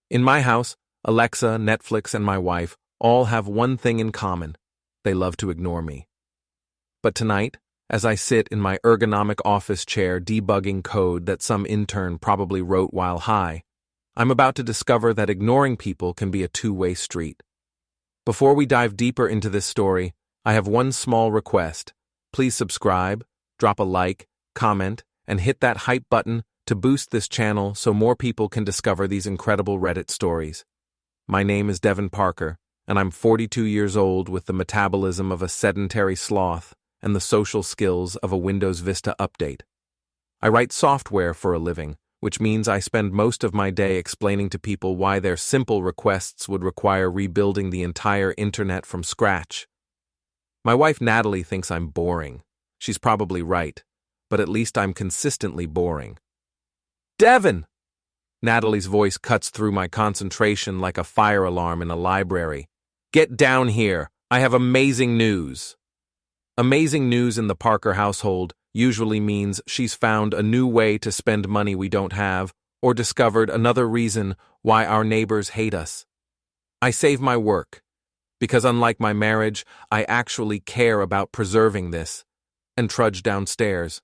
In my house, Alexa, Netflix, and my wife all have one thing in common. They love to ignore me. But tonight, as I sit in my ergonomic office chair debugging code that some intern probably wrote while high, I'm about to discover that ignoring people can be a two-way street. Before we dive deeper into this story, I have one small request. Please subscribe, drop a like, comment, and hit that hype button to boost this channel so more people can discover these incredible Reddit stories. My name is Devon Parker, and I'm 42 years old with the metabolism of a sedentary sloth and the social skills of a Windows Vista update. I write software for a living, which means I spend most of my day explaining to people why their simple requests would require rebuilding the entire internet from scratch. My wife Natalie thinks I'm boring. She's probably right, but at least I'm consistently boring. Devon! Natalie's voice cuts through my concentration like a fire alarm in a library. Get down here. I have amazing news. Amazing news in the Parker household usually means she's found a new way to spend money we don't have, or discovered another reason why our neighbors hate us. I save my work, because unlike my marriage, I actually care about preserving this, and trudge downstairs.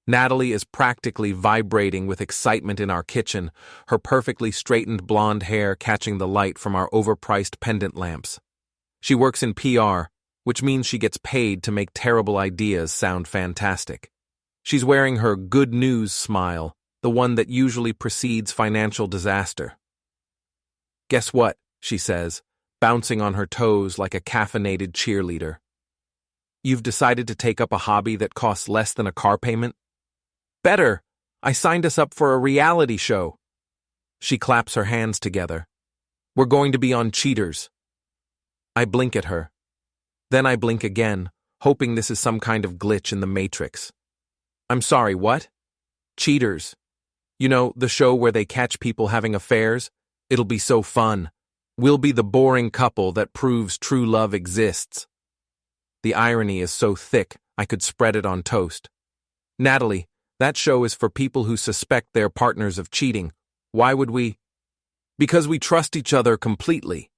Natalie is practically vibrating with excitement in our kitchen, her perfectly straightened blonde hair catching the light from our overpriced pendant lamps. She works in PR, which means she gets paid to make terrible ideas sound fantastic. She's wearing her good news smile, the one that usually precedes financial disaster. Guess what, she says, bouncing on her toes like a caffeinated cheerleader. You've decided to take up a hobby that costs less than a car payment? Better! I signed us up for a reality show. She claps her hands together. We're going to be on Cheaters. I blink at her. Then I blink again, hoping this is some kind of glitch in the Matrix. I'm sorry, what? Cheaters. You know, the show where they catch people having affairs? It'll be so fun. We'll be the boring couple that proves true love exists. The irony is so thick, I could spread it on toast. Natalie, that show is for people who suspect their partners of cheating. Why would we? Because we trust each other completely.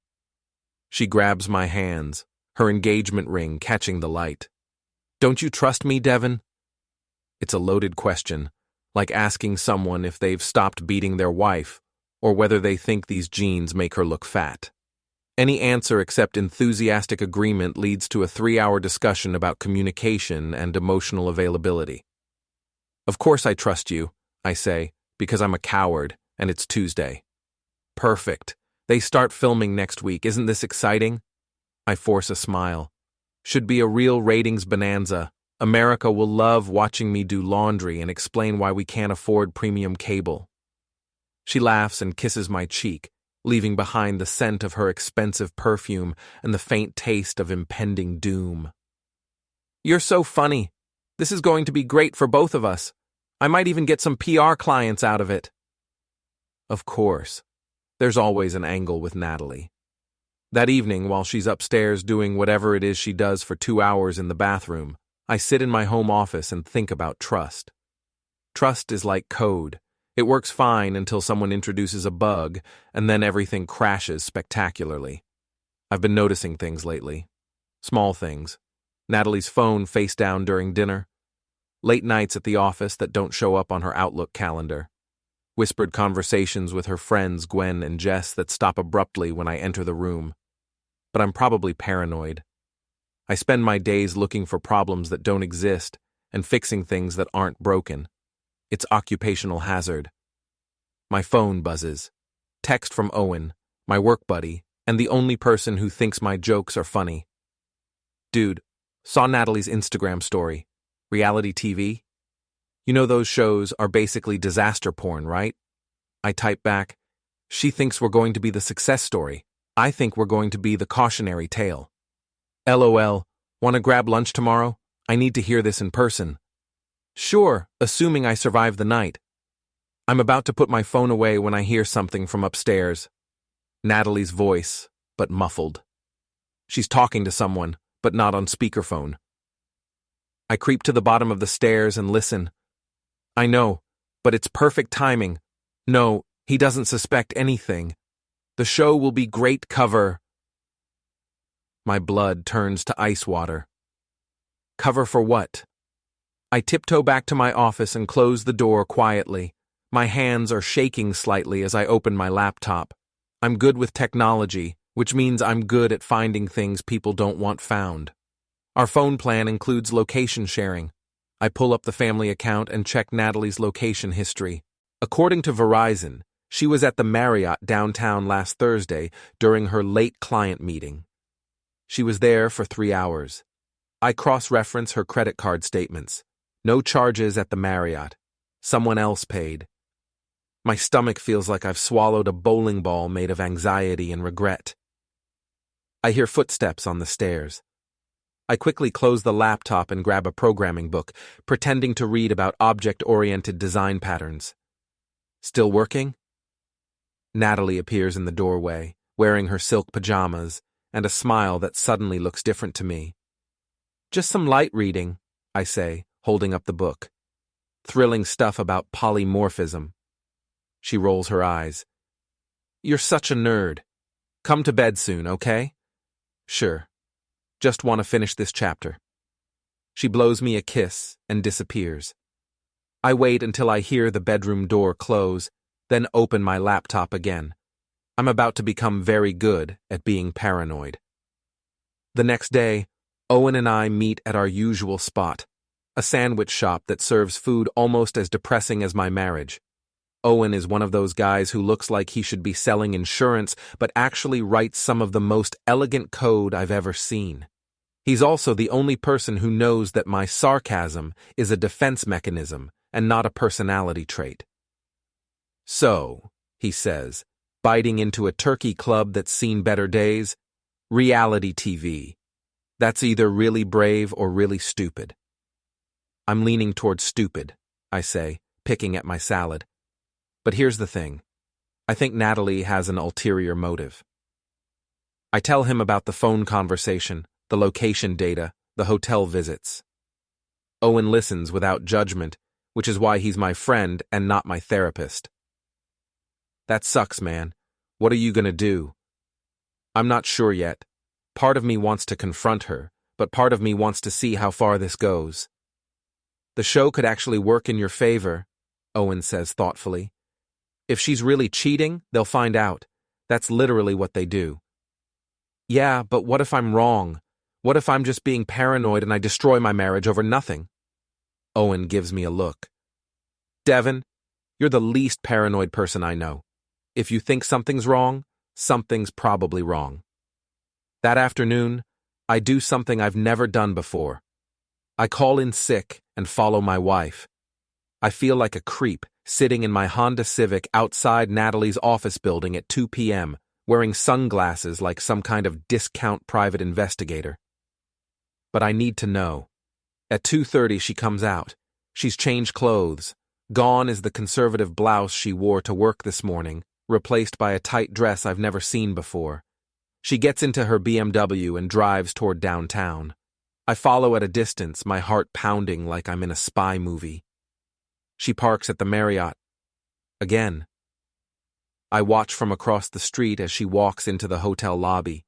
She grabs my hands, her engagement ring catching the light. Don't you trust me, Devon? It's a loaded question, like asking someone if they've stopped beating their wife, or whether they think these jeans make her look fat. Any answer except enthusiastic agreement leads to a 3-hour discussion about communication and emotional availability. Of course I trust you, I say, because I'm a coward, and it's Tuesday. Perfect. They start filming next week. Isn't this exciting? I force a smile. Should be a real ratings bonanza. America will love watching me do laundry and explain why we can't afford premium cable. She laughs and kisses my cheek, leaving behind the scent of her expensive perfume and the faint taste of impending doom. You're so funny. This is going to be great for both of us. I might even get some PR clients out of it. Of course. There's always an angle with Natalie. That evening, while she's upstairs doing whatever it is she does for 2 hours in the bathroom, I sit in my home office and think about trust. Trust is like code. It works fine until someone introduces a bug, and then everything crashes spectacularly. I've been noticing things lately. Small things. Natalie's phone face down during dinner. Late nights at the office that don't show up on her Outlook calendar. Whispered conversations with her friends Gwen and Jess that stop abruptly when I enter the room. But I'm probably paranoid. I spend my days looking for problems that don't exist and fixing things that aren't broken. It's occupational hazard. My phone buzzes. Text from Owen, my work buddy, and the only person who thinks my jokes are funny. Dude, saw Natalie's Instagram story. Reality TV? You know those shows are basically disaster porn, right? I type back, she thinks we're going to be the success story. I think we're going to be the cautionary tale. LOL, want to grab lunch tomorrow? I need to hear this in person. Sure, assuming I survive the night. I'm about to put my phone away when I hear something from upstairs. Natalie's voice, but muffled. She's talking to someone, but not on speakerphone. I creep to the bottom of the stairs and listen. I know, but it's perfect timing. No, He doesn't suspect anything. The show will be great cover. My blood turns to ice water. Cover for what? I tiptoe back to my office and close the door quietly. My hands are shaking slightly as I open my laptop. I'm good with technology, which means I'm good at finding things people don't want found. Our phone plan includes location sharing. I pull up the family account and check Natalie's location history. According to Verizon, she was at the Marriott downtown last Thursday during her late client meeting. She was there for 3 hours. I cross-reference her credit card statements. No charges at the Marriott. Someone else paid. My stomach feels like I've swallowed a bowling ball made of anxiety and regret. I hear footsteps on the stairs. I quickly close the laptop and grab a programming book, pretending to read about object-oriented design patterns. Still working? Natalie appears in the doorway, wearing her silk pajamas and a smile that suddenly looks different to me. Just some light reading, I say, holding up the book. Thrilling stuff about polymorphism. She rolls her eyes. You're such a nerd. Come to bed soon, okay? Sure. Just want to finish this chapter. She blows me a kiss and disappears. I wait until I hear the bedroom door close, then open my laptop again. I'm about to become very good at being paranoid. The next day, Owen and I meet at our usual spot, a sandwich shop that serves food almost as depressing as my marriage. Owen is one of those guys who looks like he should be selling insurance but actually writes some of the most elegant code I've ever seen. He's also the only person who knows that my sarcasm is a defense mechanism and not a personality trait. So, he says, biting into a turkey club that's seen better days, reality TV. That's either really brave or really stupid. I'm leaning towards stupid, I say, picking at my salad. But here's the thing. I think Natalie has an ulterior motive. I tell him about the phone conversation, the location data, the hotel visits. Owen listens without judgment, which is why he's my friend and not my therapist. That sucks, man. What are you gonna do? I'm not sure yet. Part of me wants to confront her, but part of me wants to see how far this goes. The show could actually work in your favor, Owen says thoughtfully. If she's really cheating, they'll find out. That's literally what they do. Yeah, but what if I'm wrong? What if I'm just being paranoid and I destroy my marriage over nothing? Owen gives me a look. Devon, you're the least paranoid person I know. If you think something's wrong, something's probably wrong. That afternoon, I do something I've never done before. I call in sick and follow my wife. I feel like a creep sitting in my Honda Civic outside Natalie's office building at 2 p.m., wearing sunglasses like some kind of discount private investigator. But I need to know. At 2:30 she comes out. She's changed clothes. Gone is the conservative blouse she wore to work this morning, replaced by a tight dress I've never seen before. She gets into her BMW and drives toward downtown. I follow at a distance, my heart pounding like I'm in a spy movie. She parks at the Marriott. Again. I watch from across the street as she walks into the hotel lobby.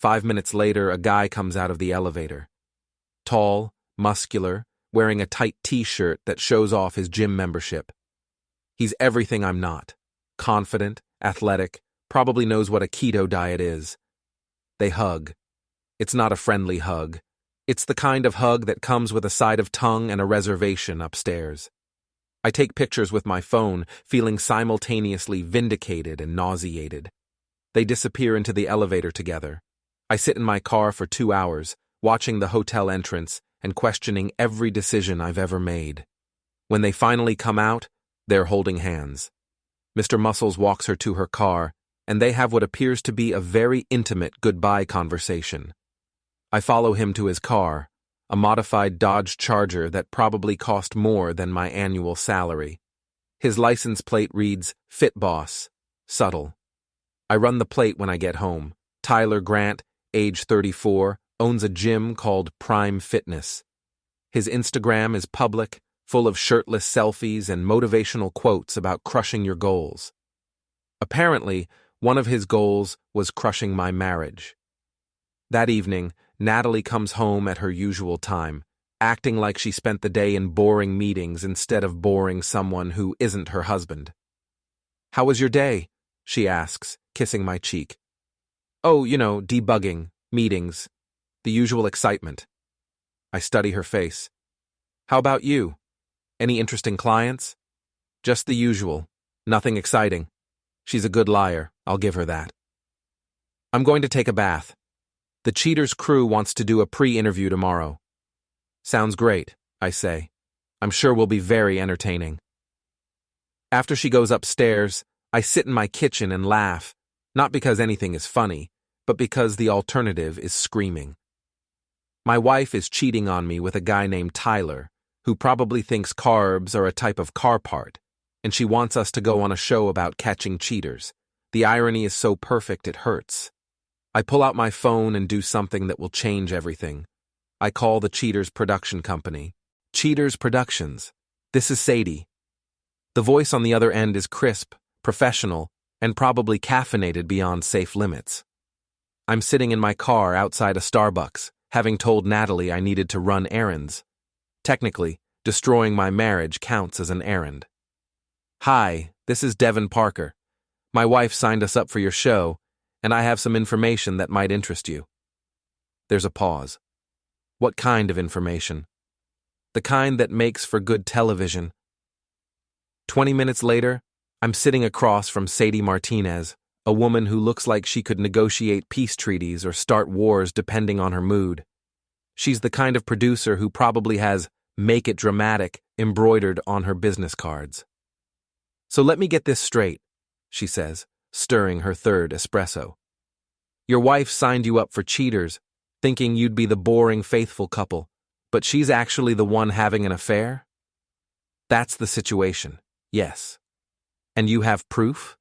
5 minutes later, a guy comes out of the elevator. Tall, muscular, wearing a tight t-shirt that shows off his gym membership. He's everything I'm not. Confident, athletic, probably knows what a keto diet is. They hug. It's not a friendly hug. It's the kind of hug that comes with a side of tongue and a reservation upstairs. I take pictures with my phone, feeling simultaneously vindicated and nauseated. They disappear into the elevator together. I sit in my car for 2 hours, watching the hotel entrance and questioning every decision I've ever made. When they finally come out, they're holding hands. Mr. Muscles walks her to her car, and they have what appears to be a very intimate goodbye conversation. I follow him to his car, a modified Dodge Charger that probably cost more than my annual salary. His license plate reads, Fit Boss, subtle. I run the plate when I get home. Tyler Grant, age 34, owns a gym called Prime Fitness. His Instagram is public, full of shirtless selfies and motivational quotes about crushing your goals. Apparently, one of his goals was crushing my marriage. That evening, Natalie comes home at her usual time, acting like she spent the day in boring meetings instead of boring someone who isn't her husband. "How was your day?" she asks, kissing my cheek. "Oh, debugging, meetings, the usual excitement." I study her face. "How about you? Any interesting clients?" "Just the usual. Nothing exciting." She's a good liar, I'll give her that. "I'm going to take a bath. The Cheaters crew wants to do a pre-interview tomorrow." "Sounds great," I say. "I'm sure we'll be very entertaining." After she goes upstairs, I sit in my kitchen and laugh, not because anything is funny, but because the alternative is screaming. My wife is cheating on me with a guy named Tyler, who probably thinks carbs are a type of car part, and she wants us to go on a show about catching cheaters. The irony is so perfect it hurts. I pull out my phone and do something that will change everything. I call the Cheaters production company. Cheaters Productions. This is Sadie. The voice on the other end is crisp, professional, and probably caffeinated beyond safe limits. I'm sitting in my car outside a Starbucks, having told Natalie I needed to run errands. Technically, destroying my marriage counts as an errand. "Hi, this is Devon Parker. My wife signed us up for your show, and I have some information that might interest you." There's a pause. What kind of information? The kind that makes for good television. 20 minutes later, I'm sitting across from Sadie Martinez, a woman who looks like she could negotiate peace treaties or start wars depending on her mood. She's the kind of producer who probably has "Make It Dramatic" embroidered on her business cards. "So let me get this straight," she says, stirring her third espresso. "Your wife signed you up for Cheaters, thinking you'd be the boring faithful couple, but she's actually the one having an affair?" "That's the situation, yes. And you have proof?"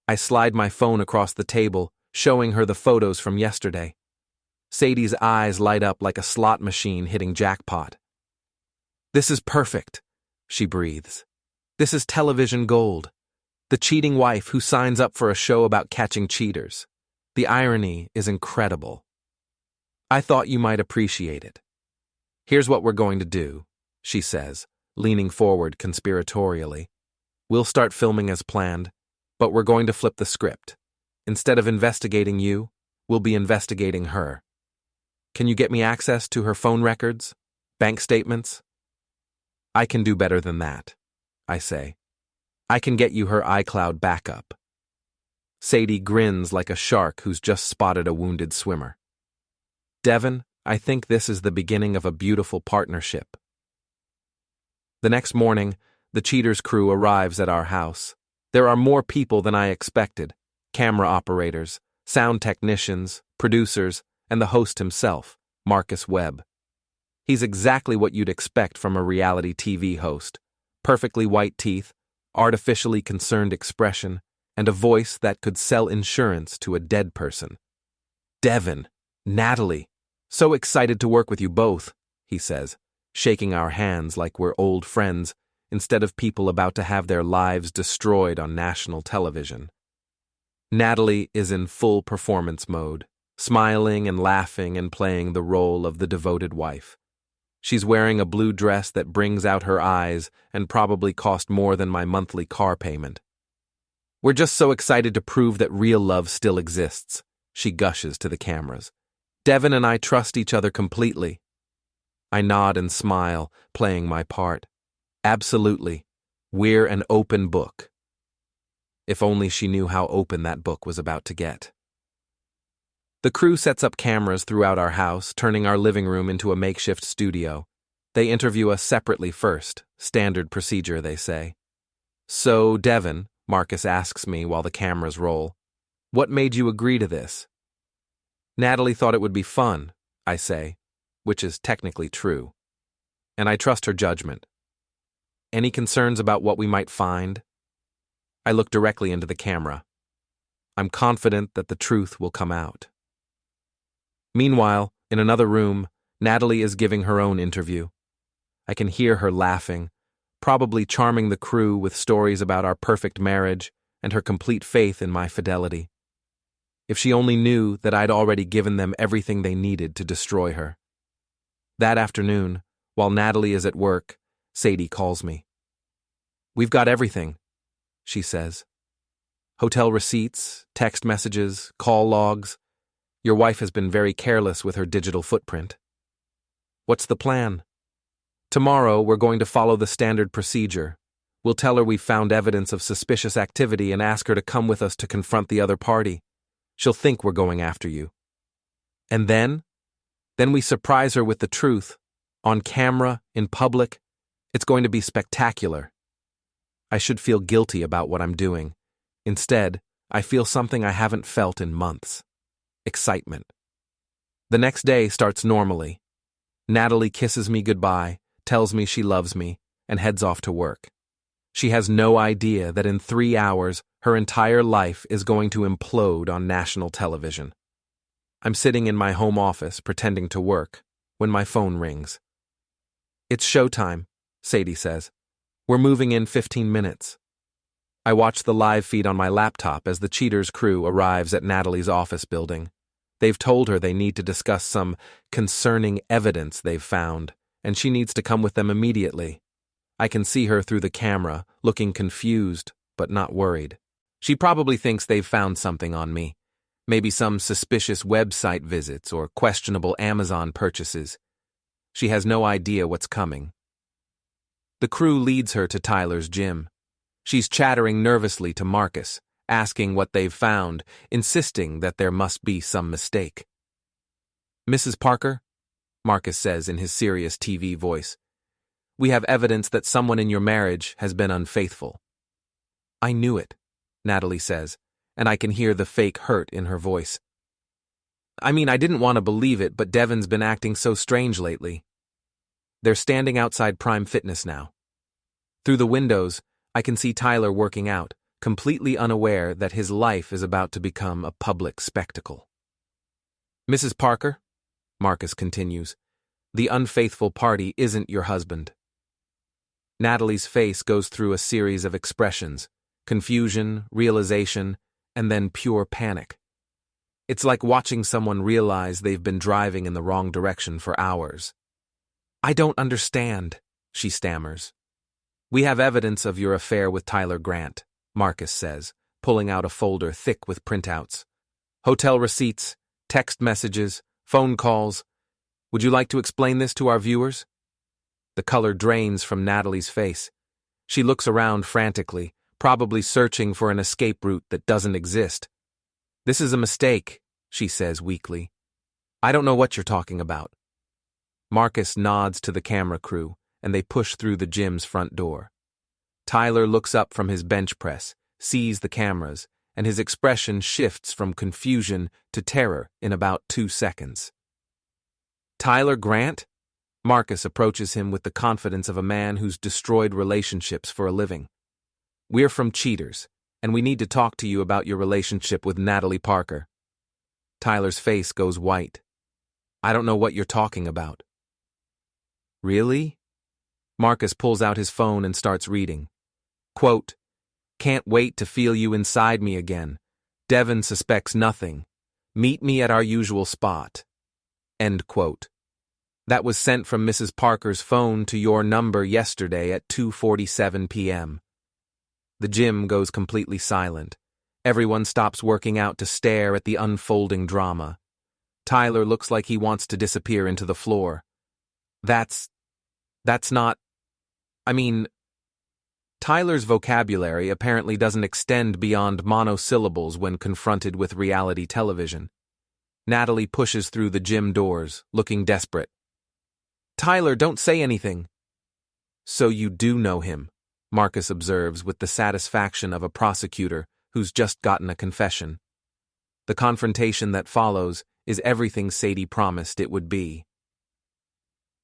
I slide my phone across the table, showing her the photos from yesterday. Sadie's eyes light up like a slot machine hitting jackpot. "This is perfect," she breathes. "This is television gold. The cheating wife who signs up for a show about catching cheaters. The irony is incredible. I thought you might appreciate it. Here's what we're going to do," she says, leaning forward conspiratorially. "We'll start filming as planned, but we're going to flip the script. Instead of investigating you, we'll be investigating her. Can you get me access to her phone records? Bank statements?" "I can do better than that," I say. "I can get you her iCloud backup." Sadie grins like a shark who's just spotted a wounded swimmer. "Devon, I think this is the beginning of a beautiful partnership." The next morning, the Cheaters crew arrives at our house. There are more people than I expected: camera operators, sound technicians, producers, and the host himself, Marcus Webb. He's exactly what you'd expect from a reality TV host: perfectly white teeth, artificially concerned expression, and a voice that could sell insurance to a dead person. "Devon, Natalie, so excited to work with you both," he says, shaking our hands like we're old friends instead of people about to have their lives destroyed on national television. Natalie is in full performance mode, smiling and laughing and playing the role of the devoted wife. She's wearing a blue dress that brings out her eyes and probably cost more than my monthly car payment. "We're just so excited to prove that real love still exists," she gushes to the cameras. "Devon and I trust each other completely." I nod and smile, playing my part. "Absolutely. We're an open book." If only she knew how open that book was about to get. The crew sets up cameras throughout our house, turning our living room into a makeshift studio. They interview us separately first, standard procedure, they say. "So, Devon," Marcus asks me while the cameras roll, "what made you agree to this?" "Natalie thought it would be fun," I say, which is technically true. "And I trust her judgment." "Any concerns about what we might find?" I look directly into the camera. I'm confident that the truth will come out. Meanwhile, in another room, Natalie is giving her own interview. I can hear her laughing, probably charming the crew with stories about our perfect marriage and her complete faith in my fidelity. If she only knew that I'd already given them everything they needed to destroy her. That afternoon, while Natalie is at work, Sadie calls me. "We've got everything," she says. "Hotel receipts, text messages, call logs. Your wife has been very careless with her digital footprint." "What's the plan?" "Tomorrow, we're going to follow the standard procedure. We'll tell her we've found evidence of suspicious activity and ask her to come with us to confront the other party. She'll think we're going after you. And then we surprise her with the truth, on camera, in public. It's going to be spectacular." I should feel guilty about what I'm doing. Instead, I feel something I haven't felt in months. Excitement. The next day starts normally. Natalie kisses me goodbye, tells me she loves me, and heads off to work. She has no idea that in 3 hours, her entire life is going to implode on national television. I'm sitting in my home office pretending to work when my phone rings. "It's showtime," Sadie says. "We're moving in 15 minutes. I watch the live feed on my laptop as the Cheaters crew arrives at Natalie's office building. They've told her they need to discuss some concerning evidence they've found, and she needs to come with them immediately. I can see her through the camera, looking confused, but not worried. She probably thinks they've found something on me. Maybe some suspicious website visits or questionable Amazon purchases. She has no idea what's coming. The crew leads her to Tyler's gym. She's chattering nervously to Marcus, asking what they've found, insisting that there must be some mistake. "Mrs. Parker," Marcus says in his serious TV voice, "we have evidence that someone in your marriage has been unfaithful." "I knew it," Natalie says, and I can hear the fake hurt in her voice. "I didn't want to believe it, but Devon's been acting so strange lately." They're standing outside Prime Fitness now. Through the windows, I can see Tyler working out, completely unaware that his life is about to become a public spectacle. "Mrs. Parker," Marcus continues, "the unfaithful party isn't your husband." Natalie's face goes through a series of expressions: confusion, realization, and then pure panic. It's like watching someone realize they've been driving in the wrong direction for hours. "I don't understand," she stammers. "We have evidence of your affair with Tyler Grant," Marcus says, pulling out a folder thick with printouts. "Hotel receipts, text messages, phone calls. Would you like to explain this to our viewers?" The color drains from Natalie's face. She looks around frantically, probably searching for an escape route that doesn't exist. "This is a mistake," she says weakly. "I don't know what you're talking about." Marcus nods to the camera crew, and they push through the gym's front door. Tyler looks up from his bench press, sees the cameras, and his expression shifts from confusion to terror in about 2 seconds. "Tyler Grant?" Marcus approaches him with the confidence of a man who's destroyed relationships for a living. "We're from Cheaters, and we need to talk to you about your relationship with Natalie Parker." Tyler's face goes white. "I don't know what you're talking about." "Really?" Marcus pulls out his phone and starts reading. Quote, "Can't wait to feel you inside me again. Devon suspects nothing. Meet me at our usual spot." End quote. That was sent from Mrs. Parker's phone to your number yesterday at 2:47 p.m. The gym goes completely silent. Everyone stops working out to stare at the unfolding drama. Tyler looks like he wants to disappear into the floor. That's not... Tyler's vocabulary apparently doesn't extend beyond monosyllables when confronted with reality television. Natalie pushes through the gym doors, looking desperate. "Tyler, don't say anything." "So you do know him," Marcus observes with the satisfaction of a prosecutor who's just gotten a confession. The confrontation that follows is everything Sadie promised it would be.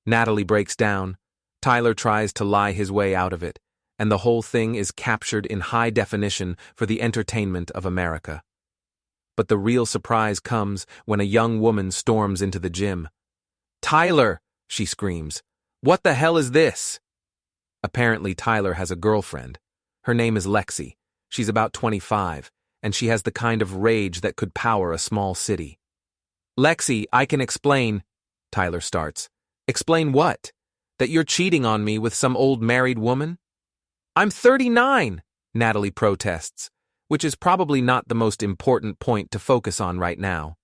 Natalie breaks down. Tyler tries to lie his way out of it, and the whole thing is captured in high definition for the entertainment of America. But the real surprise comes when a young woman storms into the gym. "Tyler!" she screams. "What the hell is this?" Apparently Tyler has a girlfriend. Her name is Lexi. She's about 25, and she has the kind of rage that could power a small city. "Lexi, I can explain," Tyler starts. "Explain what? That you're cheating on me with some old married woman?" "I'm 39, Natalie protests, which is probably not the most important point to focus on right now.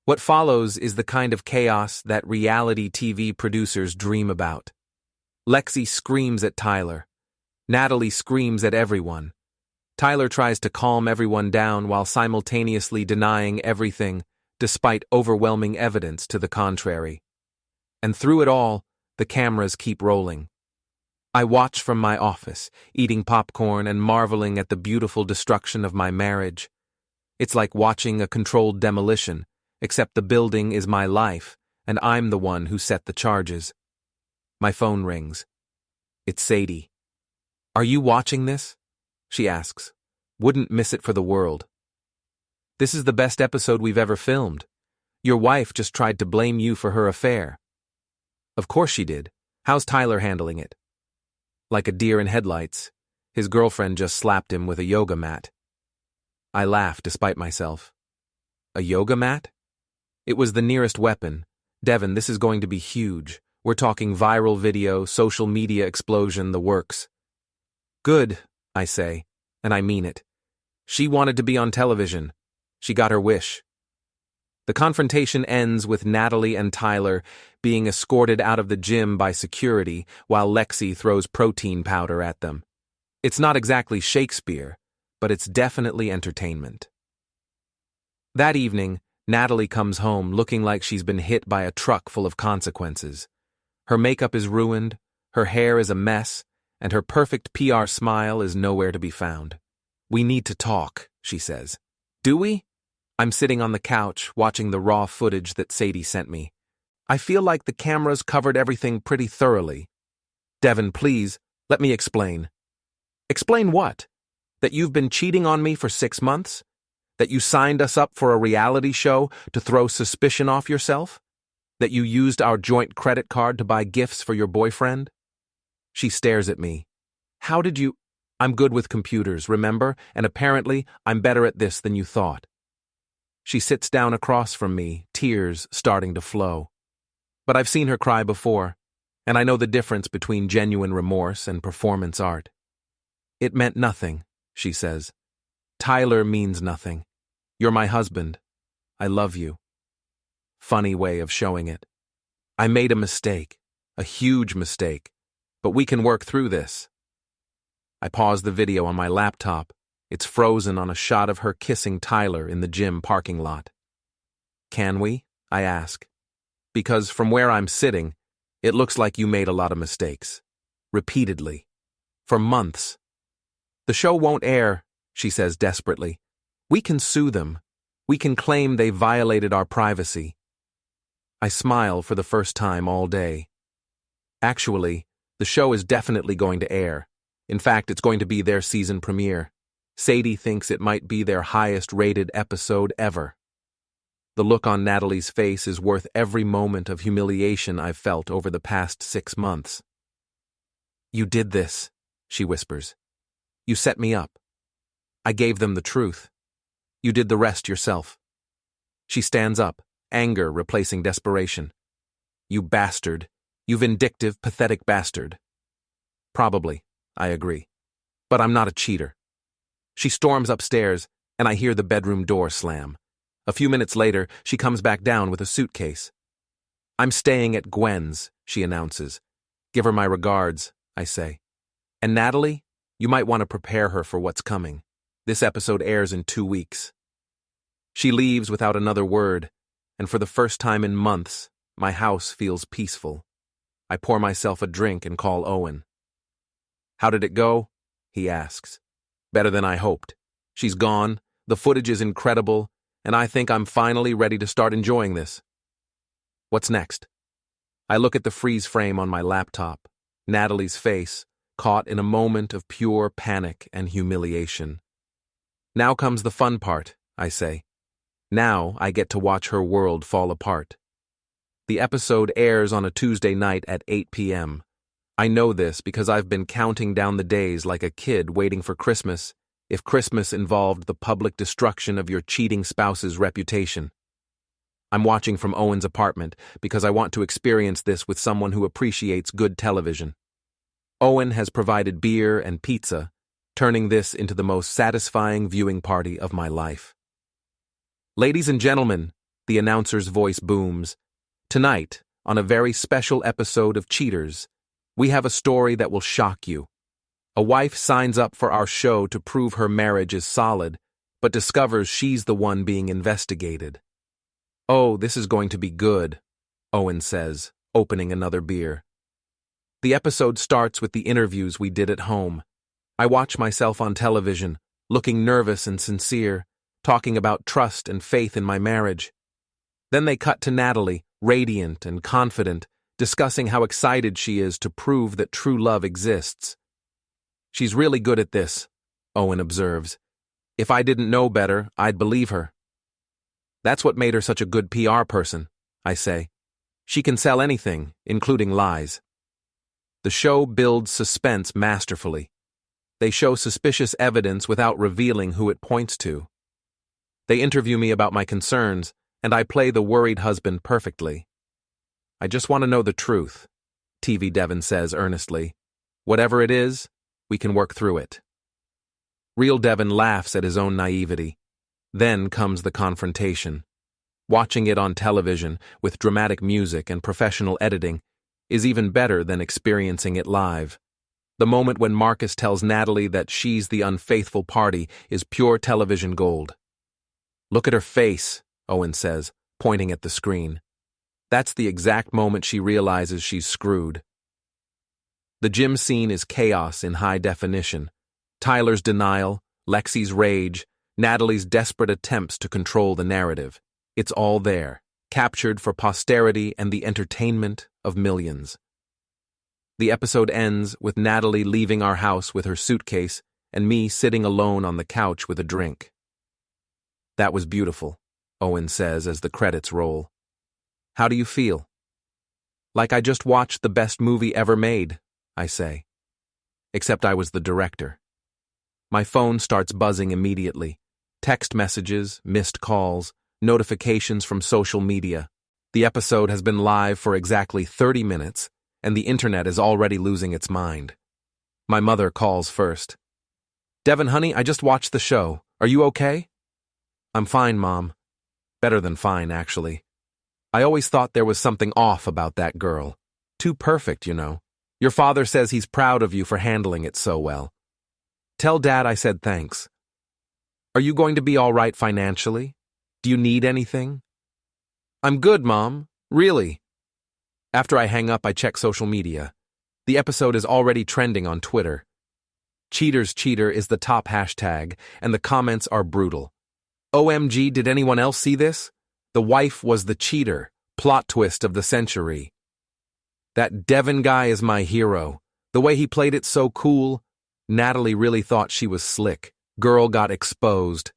What follows is the kind of chaos that reality TV producers dream about. Lexi screams at Tyler. Natalie screams at everyone. Tyler tries to calm everyone down while simultaneously denying everything, despite overwhelming evidence to the contrary. And through it all, the cameras keep rolling. I watch from my office, eating popcorn and marveling at the beautiful destruction of my marriage. It's like watching a controlled demolition, except the building is my life, and I'm the one who set the charges. My phone rings. It's Sadie. "Are you watching this?" she asks. "Wouldn't miss it for the world." "This is the best episode we've ever filmed. Your wife just tried to blame you for her affair." "Of course she did. How's Tyler handling it?" "Like a deer in headlights. His girlfriend just slapped him with a yoga mat." I laugh despite myself. "A yoga mat?" "It was the nearest weapon. Devon, this is going to be huge. We're talking viral video, social media explosion, the works." "Good," I say, and I mean it. She wanted to be on television. She got her wish. The confrontation ends with Natalie and Tyler being escorted out of the gym by security while Lexi throws protein powder at them. It's not exactly Shakespeare, but it's definitely entertainment. That evening, Natalie comes home looking like she's been hit by a truck full of consequences. Her makeup is ruined, her hair is a mess, and her perfect PR smile is nowhere to be found. "We need to talk," she says. "Do we?" I'm sitting on the couch, watching the raw footage that Sadie sent me. I feel like the cameras covered everything pretty thoroughly. "Devon, please, let me explain." "Explain what? That you've been cheating on me for 6 months? That you signed us up for a reality show to throw suspicion off yourself? That you used our joint credit card to buy gifts for your boyfriend?" She stares at me. "How did you—" "I'm good with computers, remember? And apparently, I'm better at this than you thought." She sits down across from me, tears starting to flow. But I've seen her cry before, and I know the difference between genuine remorse and performance art. "It meant nothing," she says. "Tyler means nothing. You're my husband. I love you." Funny way of showing it. "I made a mistake, a huge mistake, but we can work through this." I pause the video on my laptop. It's frozen on a shot of her kissing Tyler in the gym parking lot. "Can we?" I ask. "Because from where I'm sitting, it looks like you made a lot of mistakes. Repeatedly. For months." "The show won't air," she says desperately. "We can sue them. We can claim they violated our privacy." I smile for the first time all day. Actually, the show is definitely going to air. In fact, it's going to be their season premiere. Sadie thinks it might be their highest-rated episode ever. The look on Natalie's face is worth every moment of humiliation I've felt over the past 6 months. "You did this," she whispers. "You set me up. I gave them the truth. You did the rest yourself." She stands up, anger replacing desperation. "You bastard. You vindictive, pathetic bastard." "Probably," I agree. "But I'm not a cheater." She storms upstairs, and I hear the bedroom door slam. A few minutes later, she comes back down with a suitcase. "I'm staying at Gwen's," she announces. "Give her my regards," I say. "And Natalie, you might want to prepare her for what's coming. This episode airs in 2 weeks." She leaves without another word, and for the first time in months, my house feels peaceful. I pour myself a drink and call Owen. "How did it go?" he asks. "Better than I hoped. She's gone, the footage is incredible, and I think I'm finally ready to start enjoying this." "What's next?" I look at the freeze frame on my laptop, Natalie's face, caught in a moment of pure panic and humiliation. "Now comes the fun part," I say. "Now I get to watch her world fall apart." The episode airs on a Tuesday night at 8 p.m. I know this because I've been counting down the days like a kid waiting for Christmas. if Christmas involved the public destruction of your cheating spouse's reputation. I'm watching from Owen's apartment because I want to experience this with someone who appreciates good television. Owen has provided beer and pizza, turning this into the most satisfying viewing party of my life. Ladies and gentlemen, the announcer's voice booms. Tonight, on a very special episode of Cheaters, we have a story that will shock you. A wife signs up for our show to prove her marriage is solid, but discovers she's the one being investigated. "Oh, this is going to be good," Owen says, opening another beer. The episode starts with the interviews we did at home. I watch myself on television, looking nervous and sincere, talking about trust and faith in my marriage. Then they cut to Natalie, radiant and confident, discussing how excited she is to prove that true love exists. "She's really good at this," Owen observes. "If I didn't know better, I'd believe her." "That's what made her such a good PR person," I say. "She can sell anything, including lies." The show builds suspense masterfully. They show suspicious evidence without revealing who it points to. They interview me about my concerns, and I play the worried husband perfectly. "I just want to know the truth," TV Devon says earnestly. "Whatever it is, we can work through it." Real Devon laughs at his own naivety. Then comes the confrontation. Watching it on television, with dramatic music and professional editing, is even better than experiencing it live. The moment when Marcus tells Natalie that she's the unfaithful party is pure television gold. "Look at her face," Owen says, pointing at the screen. That's the exact moment she realizes she's screwed. The gym scene is chaos in high definition. Tyler's denial, Lexi's rage, Natalie's desperate attempts to control the narrative. It's all there, captured for posterity and the entertainment of millions. The episode ends with Natalie leaving our house with her suitcase and me sitting alone on the couch with a drink. "That was beautiful," Owen says as the credits roll. "How do you feel?" "Like I just watched the best movie ever made," I say. Except I was the director. My phone starts buzzing immediately. Text messages, missed calls, notifications from social media. The episode has been live for exactly 30 minutes, and the internet is already losing its mind. My mother calls first. "Devon, honey, I just watched the show. Are you okay?" "I'm fine, Mom. Better than fine, actually. I always thought there was something off about that girl. Too perfect, you know. Your father says he's proud of you for handling it so well. Tell Dad I said thanks. Are you going to be all right financially? Do you need anything?" "I'm good, Mom. Really." After I hang up, I check social media. The episode is already trending on Twitter. Cheaters Cheater is the top hashtag, and the comments are brutal. "OMG, did anyone else see this? The wife was the cheater. Plot twist of the century. That Devon guy is my hero. The way he played it so cool. Natalie really thought she was slick. Girl got exposed.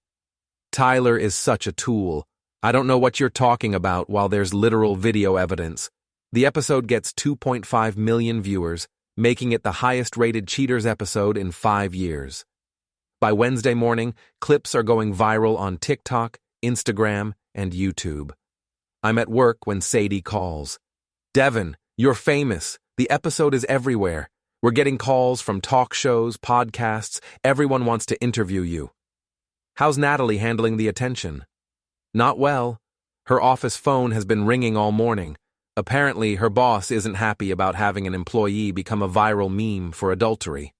Tyler is such a tool. I don't know what you're talking about while there's literal video evidence." The episode gets 2.5 million viewers, making it the highest-rated Cheaters episode in 5 years. By Wednesday morning, clips are going viral on TikTok, Instagram, and YouTube. I'm at work when Sadie calls. "Devon, you're famous. The episode is everywhere. We're getting calls from talk shows, podcasts. Everyone wants to interview you." "How's Natalie handling the attention?" "Not well. Her office phone has been ringing all morning. Apparently, her boss isn't happy about having an employee become a viral meme for adultery."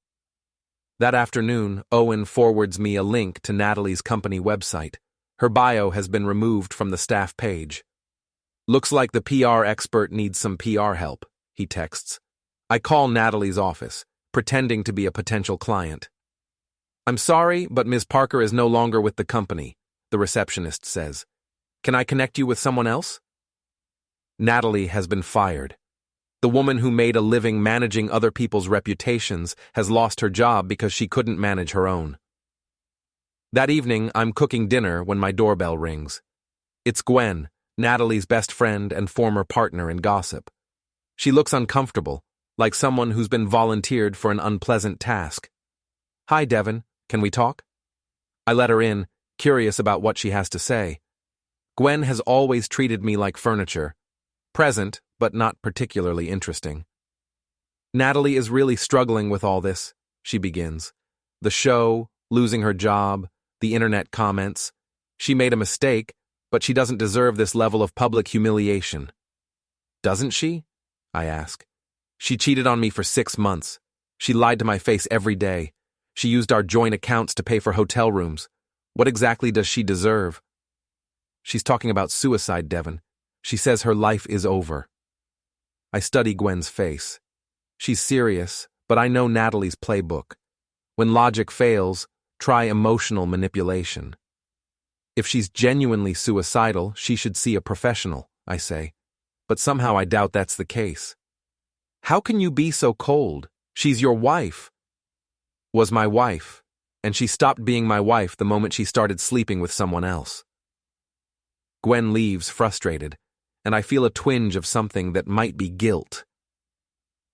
That afternoon, Owen forwards me a link to Natalie's company website. Her bio has been removed from the staff page. "Looks like the PR expert needs some PR help," he texts. I call Natalie's office, pretending to be a potential client. "I'm sorry, but Ms. Parker is no longer with the company," the receptionist says. "Can I connect you with someone else?" Natalie has been fired. The woman who made a living managing other people's reputations has lost her job because she couldn't manage her own. That evening, I'm cooking dinner when my doorbell rings. It's Gwen, Natalie's best friend and former partner in gossip. She looks uncomfortable, like someone who's been volunteered for an unpleasant task. "Hi, Devon. Can we talk?" I let her in, curious about what she has to say. Gwen has always treated me like furniture, present, but not particularly interesting. Natalie is really struggling with all this, she begins. The show, losing her job, the internet comments. She made a mistake, but she doesn't deserve this level of public humiliation. Doesn't she? I ask. She cheated on me for 6 months. She lied to my face every day. She used our joint accounts to pay for hotel rooms. What exactly does she deserve? She's talking about suicide, Devon. She says her life is over. I study Gwen's face. She's serious, but I know Natalie's playbook. When logic fails, try emotional manipulation. If she's genuinely suicidal, she should see a professional, I say. But somehow I doubt that's the case. How can you be so cold? She's your wife. Was my wife, and she stopped being my wife the moment she started sleeping with someone else. Gwen leaves frustrated, and I feel a twinge of something that might be guilt.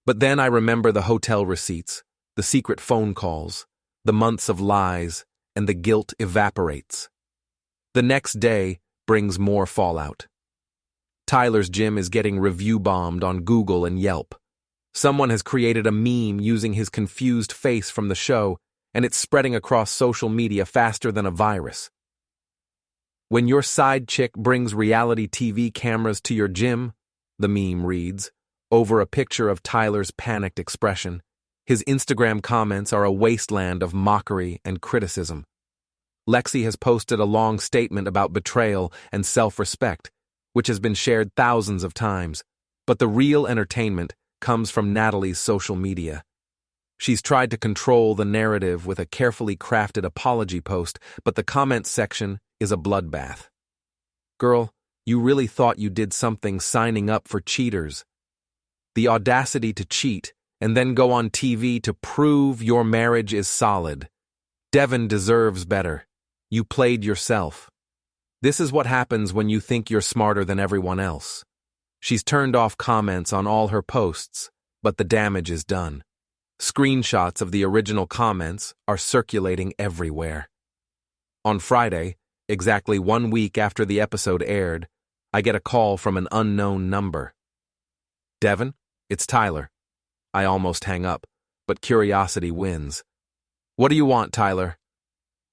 But then I remember the hotel receipts, the secret phone calls, the months of lies, and the guilt evaporates. The next day brings more fallout. Tyler's gym is getting review bombed on Google and Yelp. Someone has created a meme using his confused face from the show, and it's spreading across social media faster than a virus. When your side chick brings reality TV cameras to your gym, the meme reads, over a picture of Tyler's panicked expression. His Instagram comments are a wasteland of mockery and criticism. Lexi has posted a long statement about betrayal and self-respect, which has been shared thousands of times, but the real entertainment comes from Natalie's social media. She's tried to control the narrative with a carefully crafted apology post, but the comments section is a bloodbath. Girl, you really thought you did something signing up for cheaters. The audacity to cheat and then go on TV to prove your marriage is solid. Devon deserves better. You played yourself. This is what happens when you think you're smarter than everyone else. She's turned off comments on all her posts, but the damage is done. Screenshots of the original comments are circulating everywhere. On Friday, exactly 1 week after the episode aired, I get a call from an unknown number. Devon, it's Tyler. I almost hang up, but curiosity wins. What do you want, Tyler?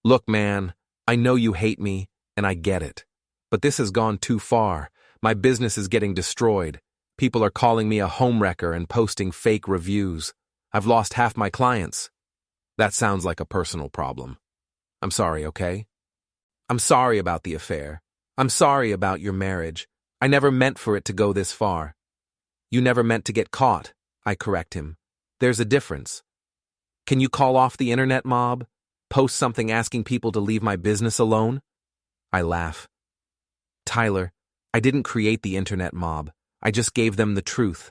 Look, man, I know you hate me, and I get it. But this has gone too far. My business is getting destroyed. People are calling me a homewrecker and posting fake reviews. I've lost half my clients. That sounds like a personal problem. I'm sorry, okay? I'm sorry about the affair. I'm sorry about your marriage. I never meant for it to go this far. You never meant to get caught, I correct him. There's a difference. Can you call off the internet mob? Post something asking people to leave my business alone? I laugh. Tyler, I didn't create the internet mob. I just gave them the truth.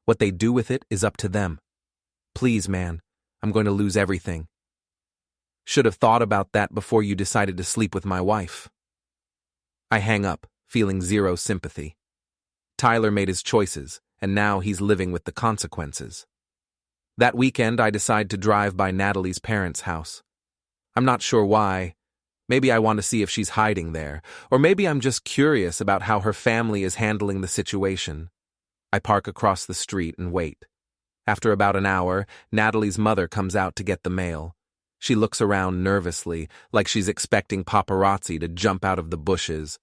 What they do with it is up to them. Please, man, I'm going to lose everything. Should have thought about that before you decided to sleep with my wife. I hang up, feeling zero sympathy. Tyler made his choices, and now he's living with the consequences. That weekend, I decide to drive by Natalie's parents' house. I'm not sure why. Maybe I want to see if she's hiding there, or maybe I'm just curious about how her family is handling the situation. I park across the street and wait. After about an hour, Natalie's mother comes out to get the mail. She looks around nervously, like she's expecting paparazzi to jump out of the bushes.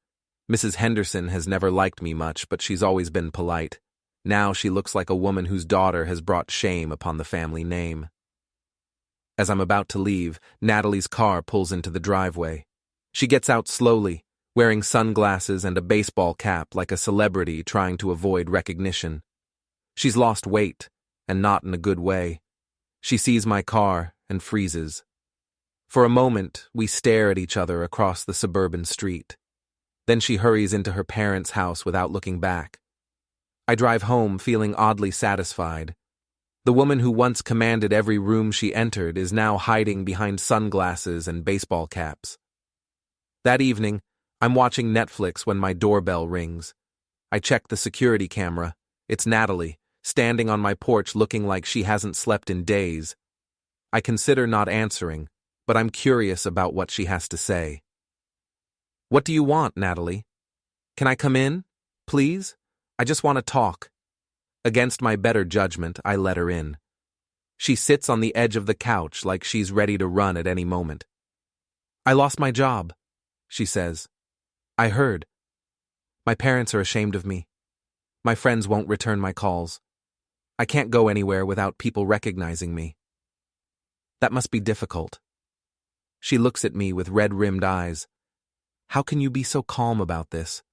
Mrs. Henderson has never liked me much, but she's always been polite. Now she looks like a woman whose daughter has brought shame upon the family name. As I'm about to leave, Natalie's car pulls into the driveway. She gets out slowly, wearing sunglasses and a baseball cap like a celebrity trying to avoid recognition. She's lost weight, and not in a good way. She sees my car and freezes. For a moment, we stare at each other across the suburban street. Then she hurries into her parents' house without looking back. I drive home feeling oddly satisfied. The woman who once commanded every room she entered is now hiding behind sunglasses and baseball caps. That evening, I'm watching Netflix when my doorbell rings. I check the security camera. It's Natalie, standing on my porch looking like she hasn't slept in days. I consider not answering, but I'm curious about what she has to say. "What do you want, Natalie? Can I come in? Please? I just want to talk." Against my better judgment, I let her in. She sits on the edge of the couch like she's ready to run at any moment. "I lost my job," she says. "I heard. My parents are ashamed of me. My friends won't return my calls. I can't go anywhere without people recognizing me. That must be difficult." She looks at me with red-rimmed eyes. "How can you be so calm about this?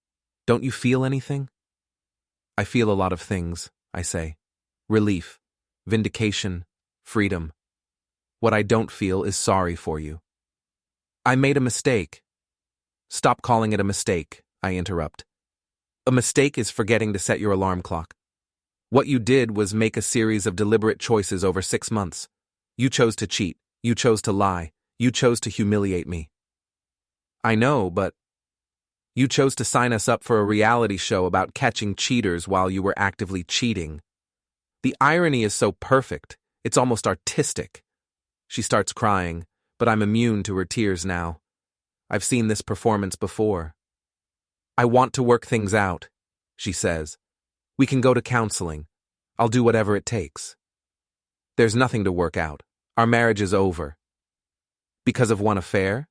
Don't you feel anything?" "I feel a lot of things," I say. "Relief, vindication, freedom. What I don't feel is sorry for you." "I made a mistake." "Stop calling it a mistake," I interrupt. "A mistake is forgetting to set your alarm clock. What you did was make a series of deliberate choices over 6 months. You chose to cheat. You chose to lie. You chose to humiliate me." "I know, but..." "You chose to sign us up for a reality show about catching cheaters while you were actively cheating. The irony is so perfect, it's almost artistic." She starts crying, but I'm immune to her tears now. I've seen this performance before. "I want to work things out," she says. "We can go to counseling. I'll do whatever it takes." There's nothing to work out. Our marriage is over. Because of one affair?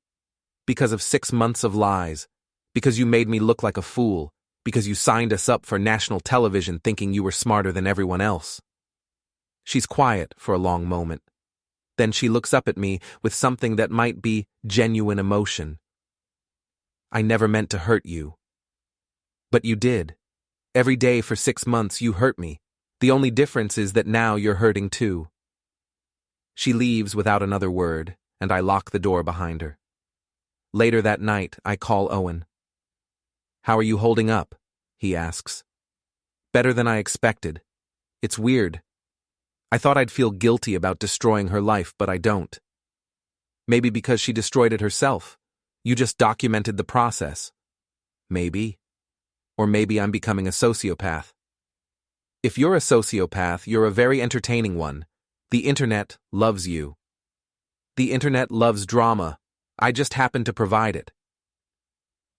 Because of 6 months of lies? Because you made me look like a fool? Because you signed us up for national television thinking you were smarter than everyone else? She's quiet for a long moment. Then she looks up at me with something that might be genuine emotion. "I never meant to hurt you." "But you did. Every day for 6 months you hurt me. The only difference is that now you're hurting too." She leaves without another word, and I lock the door behind her. Later that night, I call Owen. "How are you holding up?" he asks. "Better than I expected. It's weird. I thought I'd feel guilty about destroying her life, but I don't. Maybe because she destroyed it herself. You just documented the process. Maybe. Or maybe I'm becoming a sociopath. If you're a sociopath, you're a very entertaining one. The internet loves you. The internet loves drama. I just happen to provide it."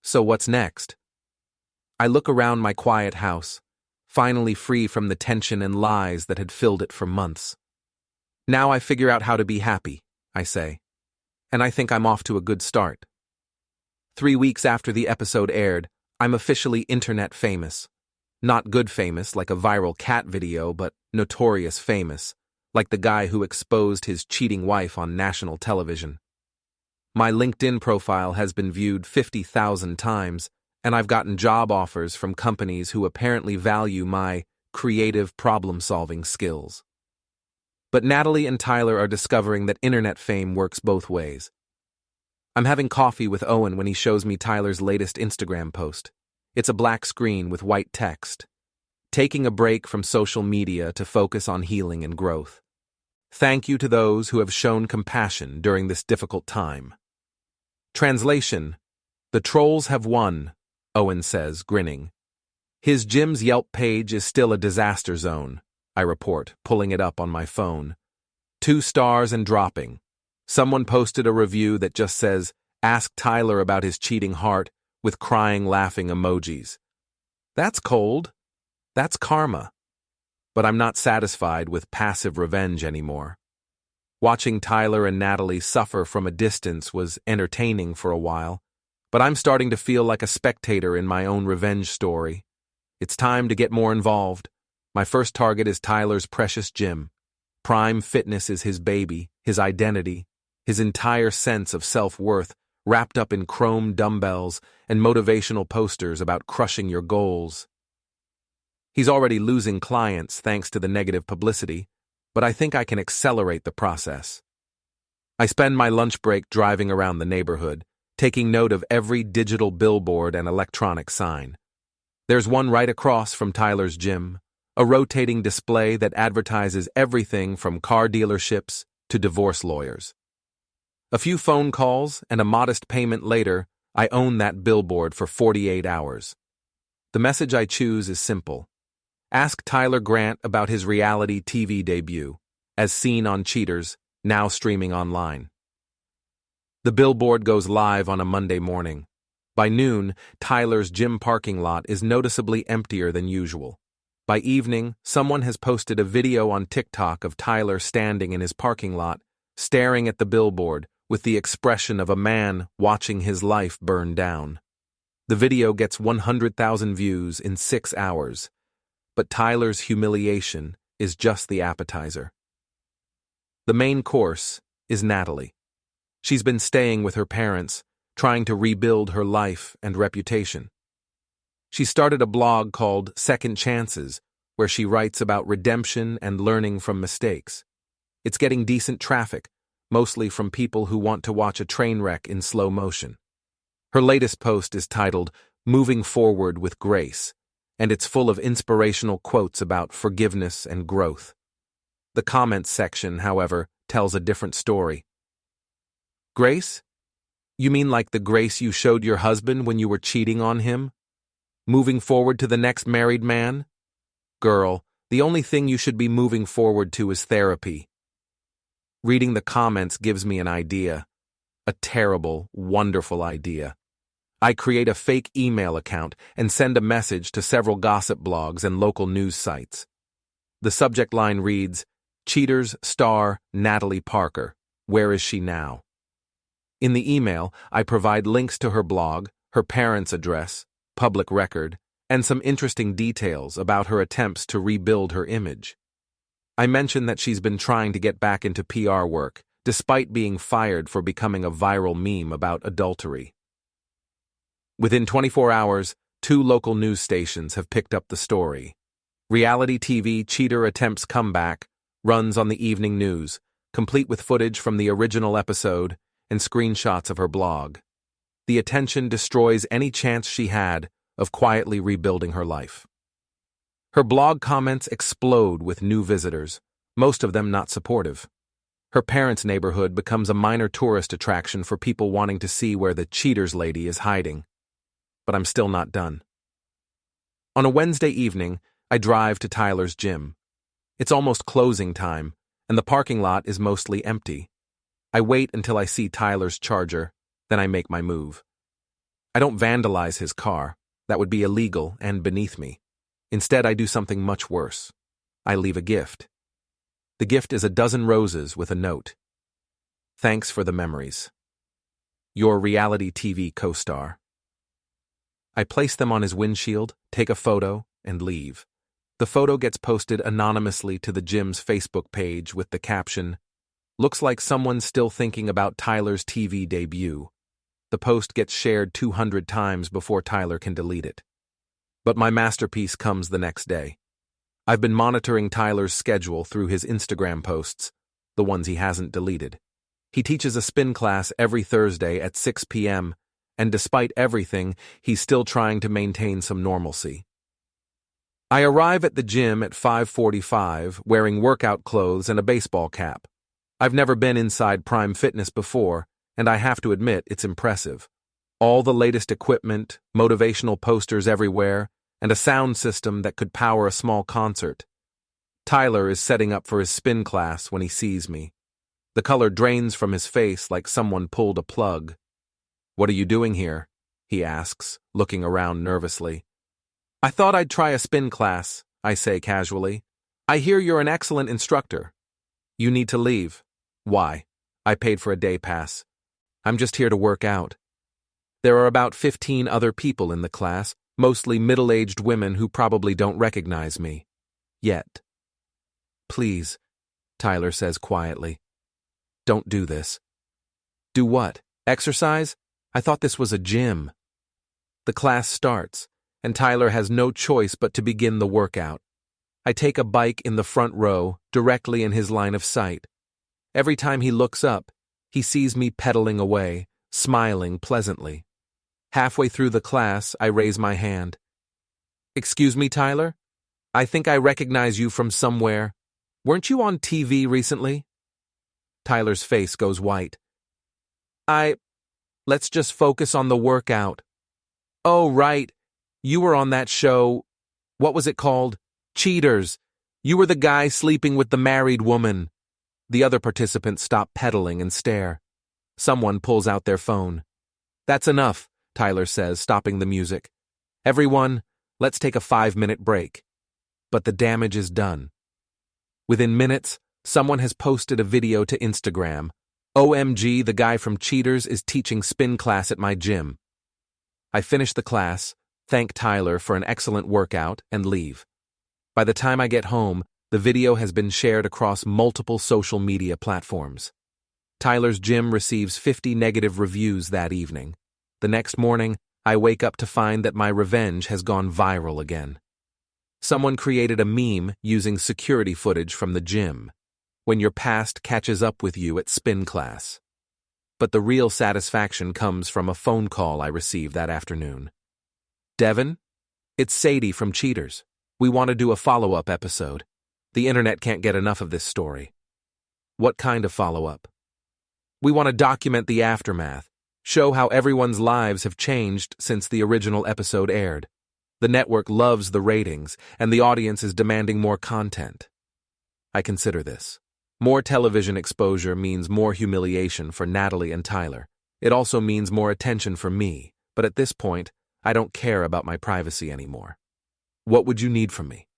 So what's next? I look around my quiet house, finally free from the tension and lies that had filled it for months. "Now I figure out how to be happy," I say. And I think I'm off to a good start. 3 weeks after the episode aired, I'm officially internet famous. Not good famous like a viral cat video, but notorious famous, like the guy who exposed his cheating wife on national television. My LinkedIn profile has been viewed 50,000 times, and I've gotten job offers from companies who apparently value my creative problem-solving skills. But Natalie and Tyler are discovering that internet fame works both ways. I'm having coffee with Owen when he shows me Tyler's latest Instagram post. It's a black screen with white text. Taking a break from social media to focus on healing and growth. Thank you to those who have shown compassion during this difficult time. Translation: The trolls have won, Owen says, grinning. His gym's Yelp page is still a disaster zone, I report, pulling it up on my phone. 2 stars and dropping. Someone posted a review that just says, "Ask Tyler about his cheating heart," with crying, laughing emojis. That's cold. That's karma. But I'm not satisfied with passive revenge anymore. Watching Tyler and Natalie suffer from a distance was entertaining for a while, but I'm starting to feel like a spectator in my own revenge story. It's time to get more involved. My first target is Tyler's precious gym. Prime Fitness is his baby, his identity, his entire sense of self-worth, wrapped up in chrome dumbbells and motivational posters about crushing your goals. He's already losing clients thanks to the negative publicity, but I think I can accelerate the process. I spend my lunch break driving around the neighborhood, taking note of every digital billboard and electronic sign. There's one right across from Tyler's gym, a rotating display that advertises everything from car dealerships to divorce lawyers. A few phone calls and a modest payment later, I own that billboard for 48 hours. The message I choose is simple. Ask Tyler Grant about his reality TV debut, as seen on Cheaters, now streaming online. The billboard goes live on a Monday morning. By noon, Tyler's gym parking lot is noticeably emptier than usual. By evening, someone has posted a video on TikTok of Tyler standing in his parking lot, staring at the billboard, with the expression of a man watching his life burn down. The video gets 100,000 views in 6 hours, but Tyler's humiliation is just the appetizer. The main course is Natalie. She's been staying with her parents, trying to rebuild her life and reputation. She started a blog called Second Chances, where she writes about redemption and learning from mistakes. It's getting decent traffic, mostly from people who want to watch a train wreck in slow motion. Her latest post is titled Moving Forward with Grace, and it's full of inspirational quotes about forgiveness and growth. The comments section, however, tells a different story. Grace? You mean like the grace you showed your husband when you were cheating on him? Moving forward to the next married man? Girl, the only thing you should be moving forward to is therapy. Reading the comments gives me an idea. A terrible, wonderful idea. I create a fake email account and send a message to several gossip blogs and local news sites. The subject line reads, Cheaters star Natalie Parker. Where is she now? In the email, I provide links to her blog, her parents' address, public record, and some interesting details about her attempts to rebuild her image. I mention that she's been trying to get back into PR work, despite being fired for becoming a viral meme about adultery. Within 24 hours, 2 local news stations have picked up the story. Reality TV Cheater Attempts Comeback runs on the evening news, complete with footage from the original episode and screenshots of her blog. The attention destroys any chance she had of quietly rebuilding her life. Her blog comments explode with new visitors, most of them not supportive. Her parents' neighborhood becomes a minor tourist attraction for people wanting to see where the cheaters lady is hiding. But I'm still not done. On a Wednesday evening, I drive to Tyler's gym. It's almost closing time, and the parking lot is mostly empty. I wait until I see Tyler's Charger, then I make my move. I don't vandalize his car. That would be illegal and beneath me. Instead, I do something much worse. I leave a gift. The gift is a dozen roses with a note. Thanks for the memories. Your reality TV co-star. I place them on his windshield, take a photo, and leave. The photo gets posted anonymously to the gym's Facebook page with the caption, Looks like someone's still thinking about Tyler's TV debut. The post gets shared 200 times before Tyler can delete it. But my masterpiece comes the next day. I've been monitoring Tyler's schedule through his Instagram posts, the ones he hasn't deleted. He teaches a spin class every Thursday at 6 p.m., and despite everything, he's still trying to maintain some normalcy. I arrive at the gym at 5:45, wearing workout clothes and a baseball cap. I've never been inside Prime Fitness before, and I have to admit it's impressive. All the latest equipment, motivational posters everywhere, and a sound system that could power a small concert. Tyler is setting up for his spin class when he sees me. The color drains from his face like someone pulled a plug. What are you doing here? He asks, looking around nervously. I thought I'd try a spin class, I say casually. I hear you're an excellent instructor. You need to leave. Why? I paid for a day pass. I'm just here to work out. There are about 15 other people in the class, mostly middle-aged women who probably don't recognize me. Yet. Please, Tyler says quietly. Don't do this. Do what? Exercise? I thought this was a gym. The class starts, and Tyler has no choice but to begin the workout. I take a bike in the front row, directly in his line of sight. Every time he looks up, he sees me pedaling away, smiling pleasantly. Halfway through the class, I raise my hand. Excuse me, Tyler? I think I recognize you from somewhere. Weren't you on TV recently? Tyler's face goes white. Let's just focus on the workout. Oh, right. You were on that show. What was it called? Cheaters. You were the guy sleeping with the married woman. The other participants stop pedaling and stare. Someone pulls out their phone. "That's enough," Tyler says, stopping the music. "Everyone, let's take a 5-minute break." But the damage is done. Within minutes, someone has posted a video to Instagram. "OMG, the guy from Cheaters is teaching spin class at my gym." I finish the class, thank Tyler for an excellent workout, and leave. By the time I get home, the video has been shared across multiple social media platforms. Tyler's gym receives 50 negative reviews that evening. The next morning, I wake up to find that my revenge has gone viral again. Someone created a meme using security footage from the gym, when your past catches up with you at spin class. But the real satisfaction comes from a phone call I received that afternoon. "Devon, it's Sadie from Cheaters. We want to do a follow-up episode. The internet can't get enough of this story." "What kind of follow-up?" "We want to document the aftermath, show how everyone's lives have changed since the original episode aired. The network loves the ratings, and the audience is demanding more content." I consider this. More television exposure means more humiliation for Natalie and Tyler. It also means more attention for me, but at this point, I don't care about my privacy anymore. "What would you need from me?"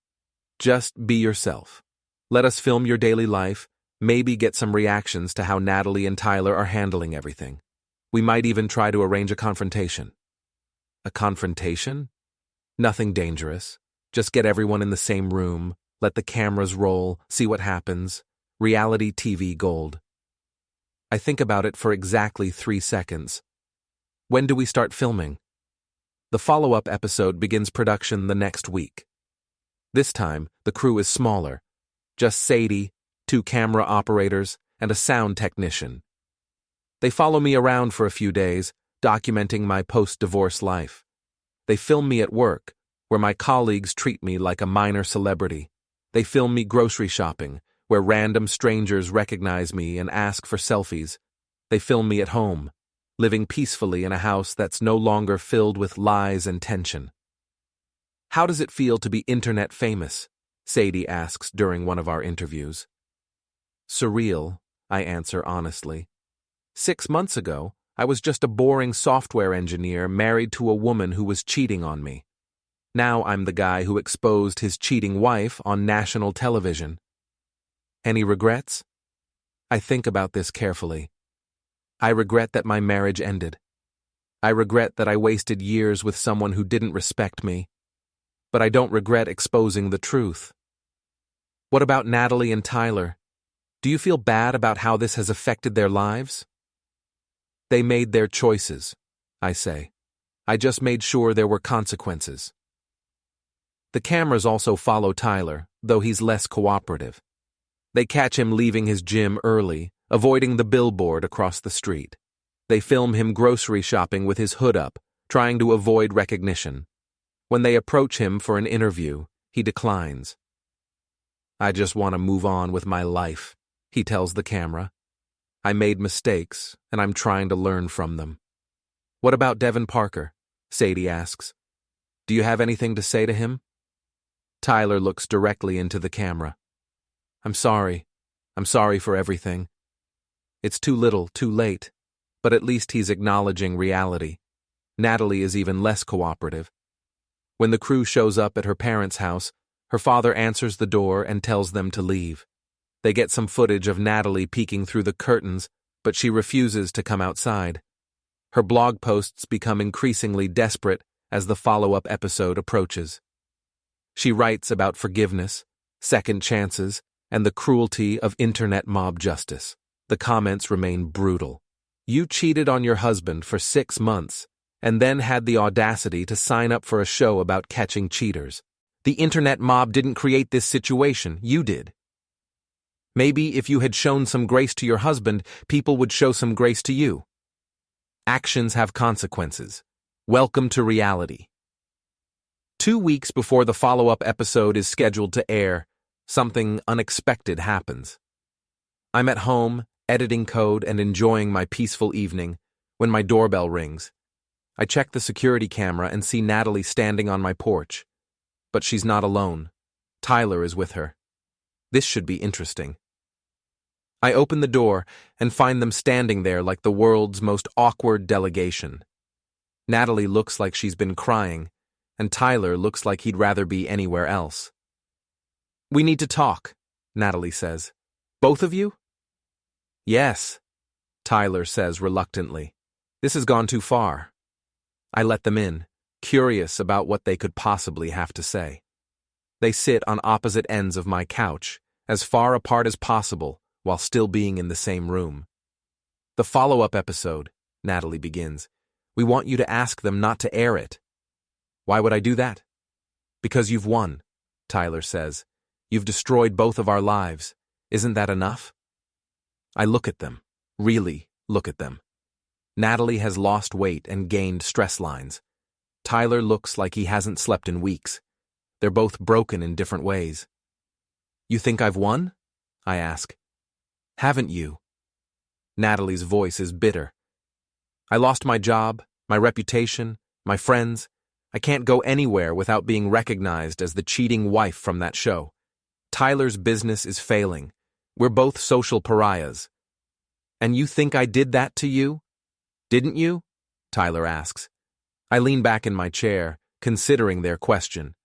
"Just be yourself. Let us film your daily life, maybe get some reactions to how Natalie and Tyler are handling everything. We might even try to arrange a confrontation." "A confrontation?" "Nothing dangerous. Just get everyone in the same room, let the cameras roll, see what happens. Reality TV gold." I think about it for exactly 3 seconds. "When do we start filming?" The follow-up episode begins production the next week. This time, the crew is smaller. Just Sadie, 2 camera operators, and a sound technician. They follow me around for a few days, documenting my post-divorce life. They film me at work, where my colleagues treat me like a minor celebrity. They film me grocery shopping, where random strangers recognize me and ask for selfies. They film me at home, living peacefully in a house that's no longer filled with lies and tension. "How does it feel to be internet famous?" Sadie asks during one of our interviews. "Surreal," I answer honestly. 6 months ago, I was just a boring software engineer married to a woman who was cheating on me. Now I'm the guy who exposed his cheating wife on national television. Any regrets? I think about this carefully. I regret that my marriage ended. I regret that I wasted years with someone who didn't respect me. But I don't regret exposing the truth. What about Natalie and Tyler? Do you feel bad about how this has affected their lives? They made their choices, I say. I just made sure there were consequences. The cameras also follow Tyler, though he's less cooperative. They catch him leaving his gym early, avoiding the billboard across the street. They film him grocery shopping with his hood up, trying to avoid recognition. When they approach him for an interview, he declines. "I just want to move on with my life," he tells the camera. "I made mistakes, and I'm trying to learn from them." "What about Devon Parker?" Sadie asks. "Do you have anything to say to him?" Tyler looks directly into the camera. I'm sorry for everything. It's too little, too late, but at least he's acknowledging reality. Natalie is even less cooperative. When the crew shows up at her parents' house, her father answers the door and tells them to leave. They get some footage of Natalie peeking through the curtains, but she refuses to come outside. Her blog posts become increasingly desperate as the follow-up episode approaches. She writes about forgiveness, second chances, and the cruelty of internet mob justice. The comments remain brutal. You cheated on your husband for 6 months, and then had the audacity to sign up for a show about catching cheaters. The internet mob didn't create this situation, you did. Maybe if you had shown some grace to your husband, people would show some grace to you. Actions have consequences. Welcome to reality. 2 weeks before the follow-up episode is scheduled to air, something unexpected happens. I'm at home, editing code and enjoying my peaceful evening, when my doorbell rings. I check the security camera and see Natalie standing on my porch. But she's not alone. Tyler is with her. This should be interesting. I open the door and find them standing there like the world's most awkward delegation. Natalie looks like she's been crying, and Tyler looks like he'd rather be anywhere else. "We need to talk," Natalie says. "Both of you?" "Yes," Tyler says reluctantly. "This has gone too far." I let them in, curious about what they could possibly have to say. They sit on opposite ends of my couch, as far apart as possible, while still being in the same room. "The follow-up episode," Natalie begins. "We want you to ask them not to air it." "Why would I do that?" "Because you've won," Tyler says. "You've destroyed both of our lives. Isn't that enough?" I look at them, really look at them. Natalie has lost weight and gained stress lines. Tyler looks like he hasn't slept in weeks. They're both broken in different ways. "You think I've won?" I ask. "Haven't you?" Natalie's voice is bitter. "I lost my job, my reputation, my friends. I can't go anywhere without being recognized as the cheating wife from that show. Tyler's business is failing. We're both social pariahs." "And you think I did that to you? Didn't you?" Tyler asks. I lean back in my chair, considering their question.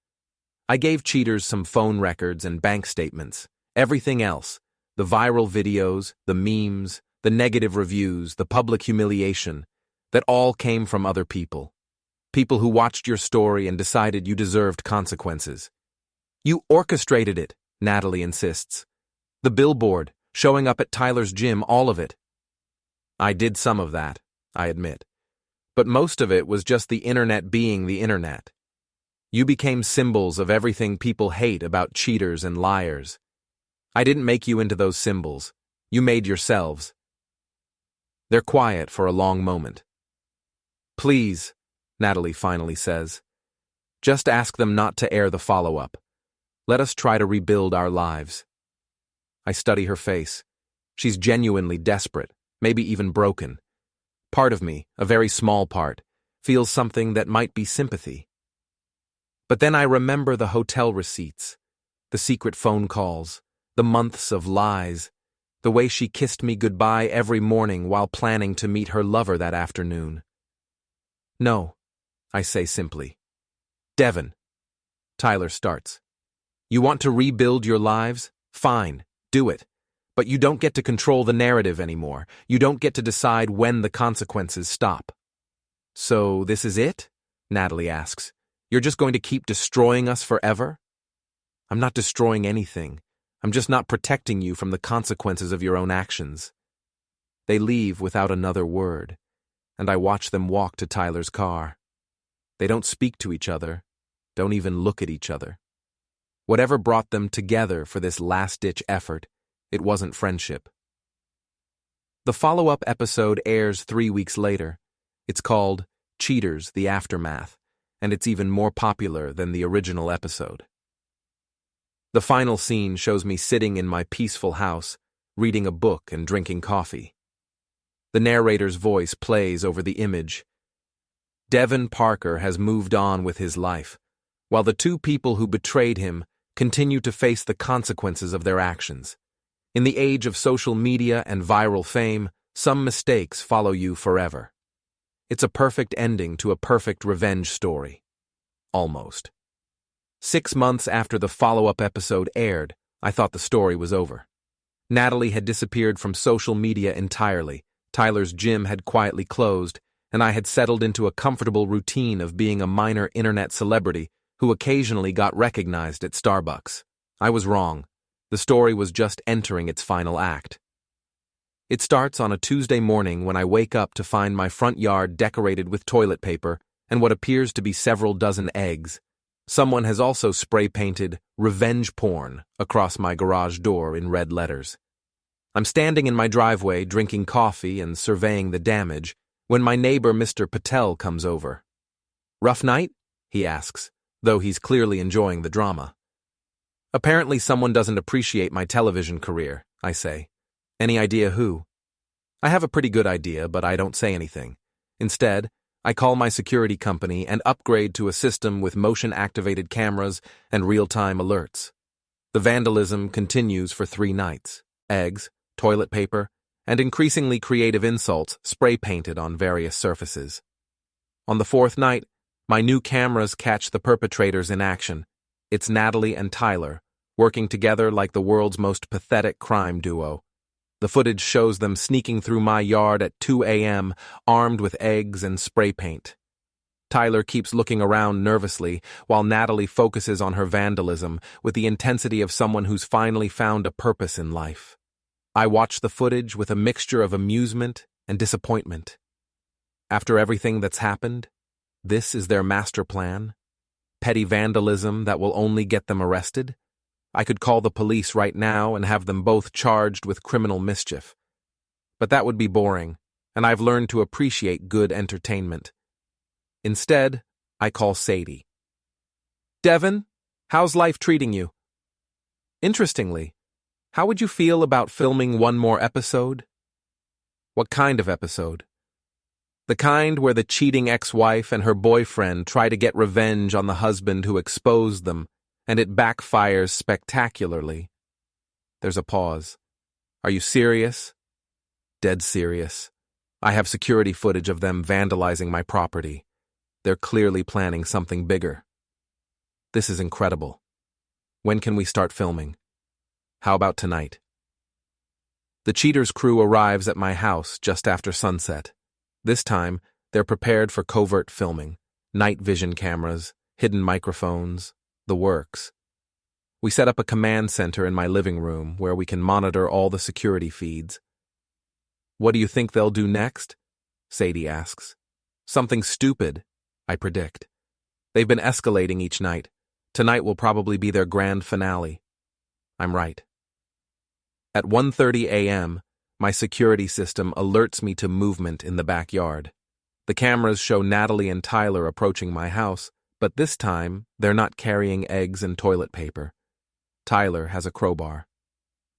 I gave cheaters some phone records and bank statements. Everything else, the viral videos, the memes, the negative reviews, the public humiliation, that all came from other people. People who watched your story and decided you deserved consequences. "You orchestrated it," Natalie insists. "The billboard, showing up at Tyler's gym, all of it." "I did some of that," I admit. "But most of it was just the internet being the internet. You became symbols of everything people hate about cheaters and liars. I didn't make you into those symbols. You made yourselves." They're quiet for a long moment. "Please," Natalie finally says. "Just ask them not to air the follow-up. Let us try to rebuild our lives." I study her face. She's genuinely desperate, maybe even broken. Part of me, a very small part, feels something that might be sympathy. But then I remember the hotel receipts, the secret phone calls, the months of lies, the way she kissed me goodbye every morning while planning to meet her lover that afternoon. "No," I say simply. "Devon." Tyler starts. "You want to rebuild your lives? Fine, do it. But you don't get to control the narrative anymore. You don't get to decide when the consequences stop." "So this is it?" Natalie asks. "You're just going to keep destroying us forever?" "I'm not destroying anything. I'm just not protecting you from the consequences of your own actions." They leave without another word, and I watch them walk to Tyler's car. They don't speak to each other, don't even look at each other. Whatever brought them together for this last-ditch effort, it wasn't friendship. The follow-up episode airs 3 weeks later. It's called Cheaters: The Aftermath, and it's even more popular than the original episode. The final scene shows me sitting in my peaceful house, reading a book and drinking coffee. The narrator's voice plays over the image. Devon Parker has moved on with his life, while the two people who betrayed him continue to face the consequences of their actions. In the age of social media and viral fame, some mistakes follow you forever. It's a perfect ending to a perfect revenge story. Almost. 6 months after the follow-up episode aired, I thought the story was over. Natalie had disappeared from social media entirely, Tyler's gym had quietly closed, and I had settled into a comfortable routine of being a minor internet celebrity who occasionally got recognized at Starbucks. I was wrong. The story was just entering its final act. It starts on a Tuesday morning when I wake up to find my front yard decorated with toilet paper and what appears to be several dozen eggs. Someone has also spray-painted "revenge porn" across my garage door in red letters. I'm standing in my driveway drinking coffee and surveying the damage when my neighbor Mr. Patel comes over. "Rough night?" he asks, though he's clearly enjoying the drama. "Apparently someone doesn't appreciate my television career," I say. "Any idea who?" I have a pretty good idea, but I don't say anything. Instead, I call my security company and upgrade to a system with motion-activated cameras and real-time alerts. The vandalism continues for 3 nights. Eggs, toilet paper, and increasingly creative insults spray-painted on various surfaces. On the fourth night, my new cameras catch the perpetrators in action. It's Natalie and Tyler, working together like the world's most pathetic crime duo. The footage shows them sneaking through my yard at 2 a.m., armed with eggs and spray paint. Tyler keeps looking around nervously, while Natalie focuses on her vandalism with the intensity of someone who's finally found a purpose in life. I watch the footage with a mixture of amusement and disappointment. After everything that's happened, this is their master plan? Petty vandalism that will only get them arrested? I could call the police right now and have them both charged with criminal mischief. But that would be boring, and I've learned to appreciate good entertainment. Instead, I call Sadie. Devon, how's life treating you? Interestingly, how would you feel about filming one more episode? What kind of episode? The kind where the cheating ex-wife and her boyfriend try to get revenge on the husband who exposed them, and it backfires spectacularly. There's a pause. Are you serious? Dead serious. I have security footage of them vandalizing my property. They're clearly planning something bigger. This is incredible. When can we start filming? How about tonight? The cheaters' crew arrives at my house just after sunset. This time, they're prepared for covert filming, night vision cameras, hidden microphones, the works. We set up a command center in my living room where we can monitor all the security feeds. What do you think they'll do next? Sadie asks. Something stupid, I predict. They've been escalating each night. Tonight will probably be their grand finale. I'm right. At 1:30 a.m., my security system alerts me to movement in the backyard. The cameras show Natalie and Tyler approaching my house, but this time, they're not carrying eggs and toilet paper. Tyler has a crowbar.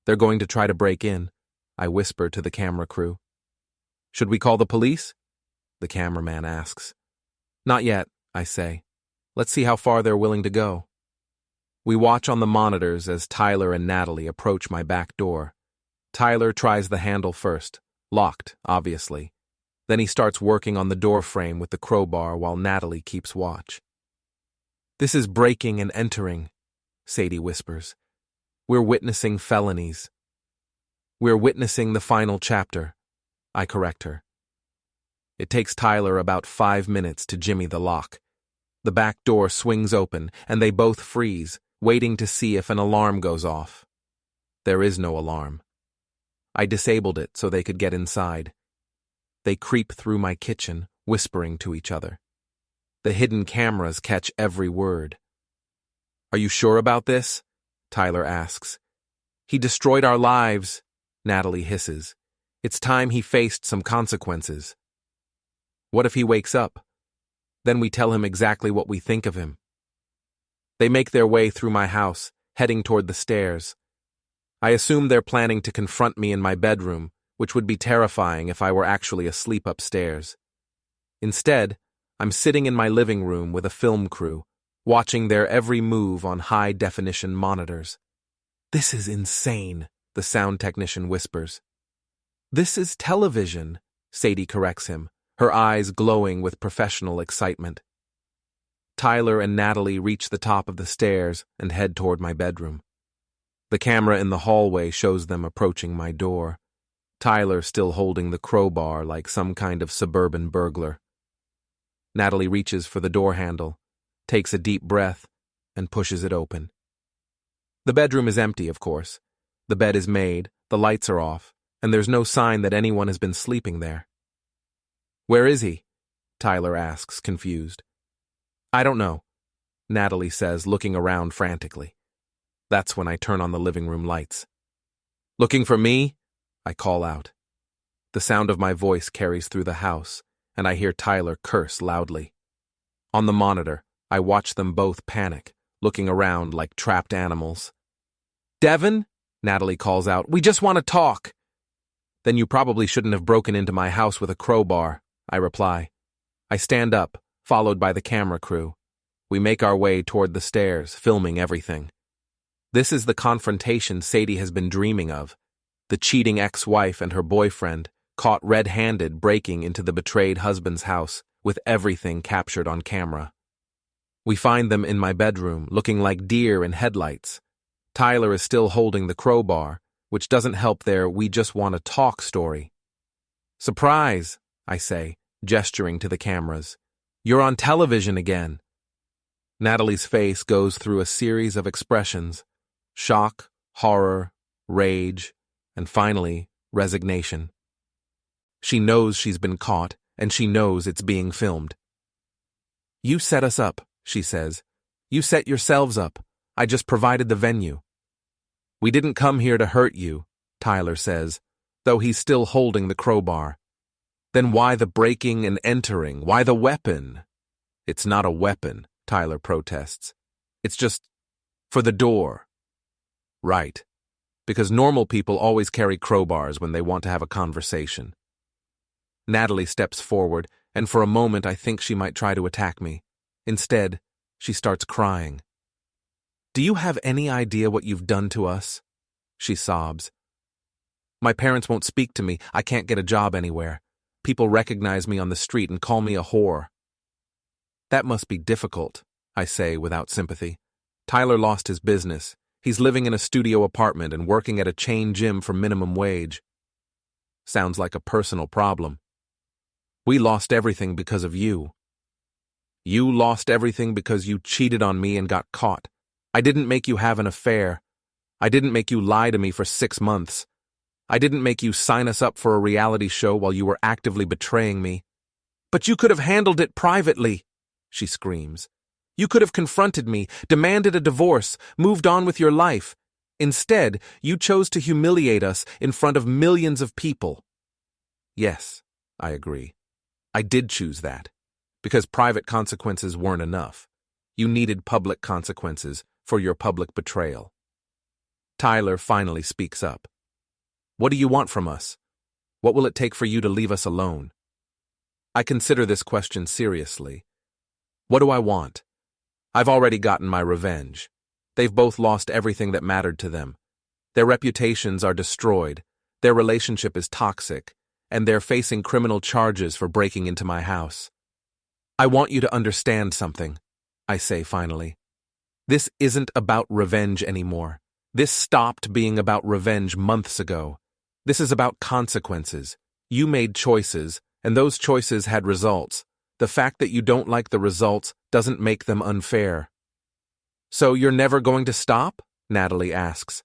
They're going to try to break in, I whisper to the camera crew. Should we call the police? The cameraman asks. Not yet, I say. Let's see how far they're willing to go. We watch on the monitors as Tyler and Natalie approach my back door. Tyler tries the handle first, locked, obviously. Then he starts working on the door frame with the crowbar while Natalie keeps watch. This is breaking and entering, Sadie whispers. We're witnessing felonies. We're witnessing the final chapter, I correct her. It takes Tyler about 5 minutes to jimmy the lock. The back door swings open, and they both freeze, waiting to see if an alarm goes off. There is no alarm. I disabled it so they could get inside. They creep through my kitchen, whispering to each other. The hidden cameras catch every word. Are you sure about this? Tyler asks. He destroyed our lives, Natalie hisses. It's time he faced some consequences. What if he wakes up? Then we tell him exactly what we think of him. They make their way through my house, heading toward the stairs. I assume they're planning to confront me in my bedroom, which would be terrifying if I were actually asleep upstairs. Instead, I'm sitting in my living room with a film crew, watching their every move on high-definition monitors. This is insane, the sound technician whispers. This is television, Sadie corrects him, her eyes glowing with professional excitement. Tyler and Natalie reach the top of the stairs and head toward my bedroom. The camera in the hallway shows them approaching my door, Tyler still holding the crowbar like some kind of suburban burglar. Natalie reaches for the door handle, takes a deep breath, and pushes it open. The bedroom is empty, of course. The bed is made, the lights are off, and there's no sign that anyone has been sleeping there. Where is he? Tyler asks, confused. I don't know, Natalie says, looking around frantically. That's when I turn on the living room lights. Looking for me? I call out. The sound of my voice carries through the house, and I hear Tyler curse loudly. On the monitor, I watch them both panic, looking around like trapped animals. Devon? Natalie calls out. We just want to talk. Then you probably shouldn't have broken into my house with a crowbar, I reply. I stand up, followed by the camera crew. We make our way toward the stairs, filming everything. This is the confrontation Sadie has been dreaming of. the cheating ex-wife and her boyfriend, caught red-handed breaking into the betrayed husband's house with everything captured on camera. We find them in my bedroom, looking like deer in headlights. Tyler is still holding the crowbar, which doesn't help their "we just want to talk" story. "Surprise," I say, gesturing to the cameras. "You're on television again." Natalie's face goes through a series of expressions: shock, horror, rage, and finally, resignation. She knows she's been caught, and she knows it's being filmed. "You set us up," she says. "You set yourselves up. I just provided the venue." "We didn't come here to hurt you," Tyler says, though he's still holding the crowbar. "Then why the breaking and entering? Why the weapon?" "It's not a weapon," Tyler protests. "It's just for the door." "Right. Because normal people always carry crowbars when they want to have a conversation." Natalie steps forward, and for a moment I think she might try to attack me. Instead, she starts crying. "Do you have any idea what you've done to us?" She sobs. "My parents won't speak to me. I can't get a job anywhere. People recognize me on the street and call me a whore." "That must be difficult," I say without sympathy. "Tyler lost his business. He's living in a studio apartment and working at a chain gym for minimum wage." "Sounds like a personal problem." "We lost everything because of you." "You lost everything because you cheated on me and got caught. I didn't make you have an affair. I didn't make you lie to me for 6 months. I didn't make you sign us up for a reality show while you were actively betraying me." "But you could have handled it privately," she screams. "You could have confronted me, demanded a divorce, moved on with your life. Instead, you chose to humiliate us in front of millions of people." "Yes," I agree. "I did choose that. Because private consequences weren't enough. You needed public consequences for your public betrayal." Tyler finally speaks up. "What do you want from us? What will it take for you to leave us alone?" I consider this question seriously. What do I want? I've already gotten my revenge. They've both lost everything that mattered to them. Their reputations are destroyed, their relationship is toxic, and they're facing criminal charges for breaking into my house. "I want you to understand something," I say finally. "This isn't about revenge anymore. This stopped being about revenge months ago. This is about consequences. You made choices, and those choices had results. The fact that you don't like the results doesn't make them unfair." "So you're never going to stop?" Natalie asks.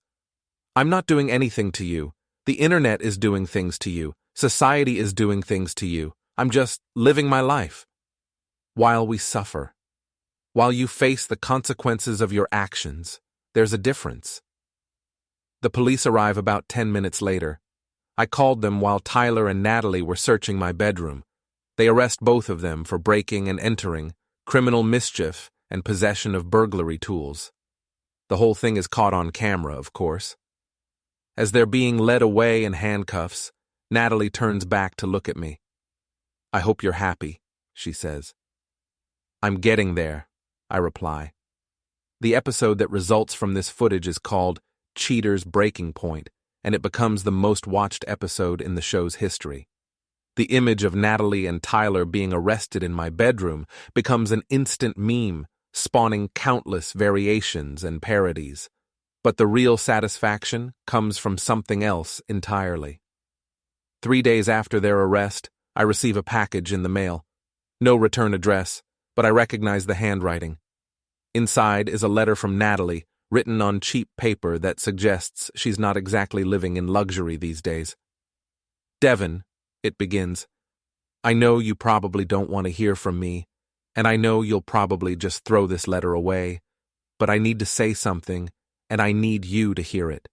"I'm not doing anything to you. The internet is doing things to you. Society is doing things to you. I'm just living my life." "While we suffer. While you face the consequences of your actions, there's a difference." The police arrive about 10 minutes later. I called them while Tyler and Natalie were searching my bedroom. They arrest both of them for breaking and entering, criminal mischief, and possession of burglary tools. The whole thing is caught on camera, of course. As they're being led away in handcuffs, Natalie turns back to look at me. "I hope you're happy," she says. "I'm getting there," I reply. The episode that results from this footage is called Cheater's Breaking Point, and it becomes the most watched episode in the show's history. The image of Natalie and Tyler being arrested in my bedroom becomes an instant meme, spawning countless variations and parodies. But the real satisfaction comes from something else entirely. 3 days after their arrest, I receive a package in the mail. No return address, but I recognize the handwriting. Inside is a letter from Natalie, written on cheap paper that suggests she's not exactly living in luxury these days. "Devon," it begins, "I know you probably don't want to hear from me, and I know you'll probably just throw this letter away, but I need to say something, and I need you to hear it.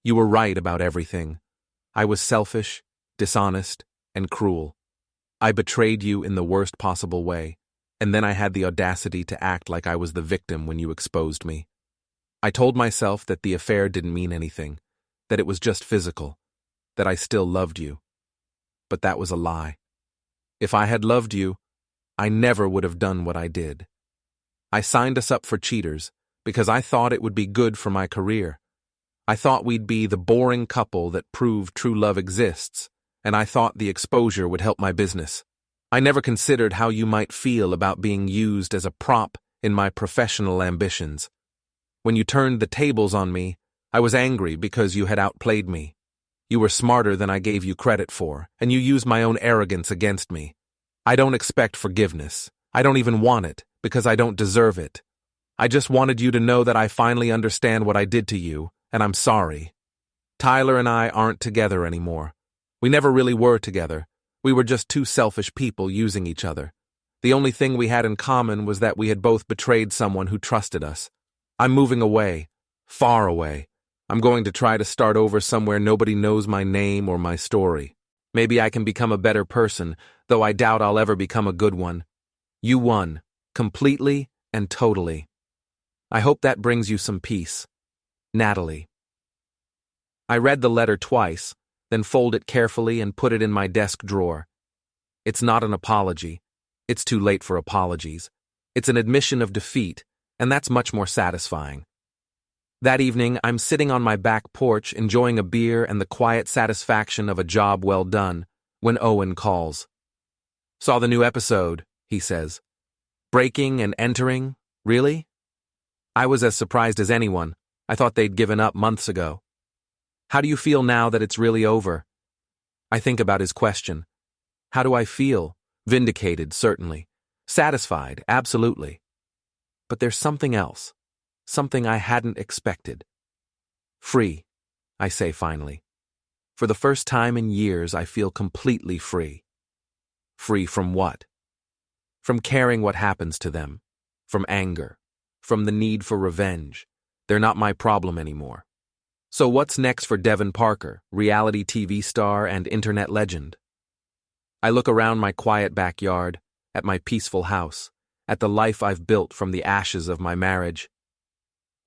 You were right about everything. I was selfish, dishonest, and cruel. I betrayed you in the worst possible way, and then I had the audacity to act like I was the victim when you exposed me. I told myself that the affair didn't mean anything, that it was just physical, that I still loved you. But that was a lie. If I had loved you, I never would have done what I did. I signed us up for Cheaters because I thought it would be good for my career. I thought we'd be the boring couple that proved true love exists, and I thought the exposure would help my business. I never considered how you might feel about being used as a prop in my professional ambitions. When you turned the tables on me, I was angry because you had outplayed me. You were smarter than I gave you credit for, and you used my own arrogance against me. I don't expect forgiveness. I don't even want it, because I don't deserve it. I just wanted you to know that I finally understand what I did to you, and I'm sorry. Tyler and I aren't together anymore. We never really were together. We were just two selfish people using each other. The only thing we had in common was that we had both betrayed someone who trusted us. I'm moving away, far away. I'm going to try to start over somewhere nobody knows my name or my story. Maybe I can become a better person, though I doubt I'll ever become a good one. You won, completely and totally. I hope that brings you some peace. Natalie. I read the letter twice, then folded it carefully and put it in my desk drawer. It's not an apology. It's too late for apologies. It's an admission of defeat, and that's much more satisfying. That evening, I'm sitting on my back porch enjoying a beer and the quiet satisfaction of a job well done, when Owen calls. Saw the new episode, he says. Breaking and entering? Really? I was as surprised as anyone. I thought they'd given up months ago. How do you feel now that it's really over? I think about his question. How do I feel? Vindicated, certainly. Satisfied, absolutely. But there's something else. Something I hadn't expected. Free, I say finally. For the first time in years, I feel completely free. Free from what? From caring what happens to them. From anger. From the need for revenge. They're not my problem anymore. So what's next for Devon Parker, reality TV star and internet legend? I look around my quiet backyard, at my peaceful house, at the life I've built from the ashes of my marriage.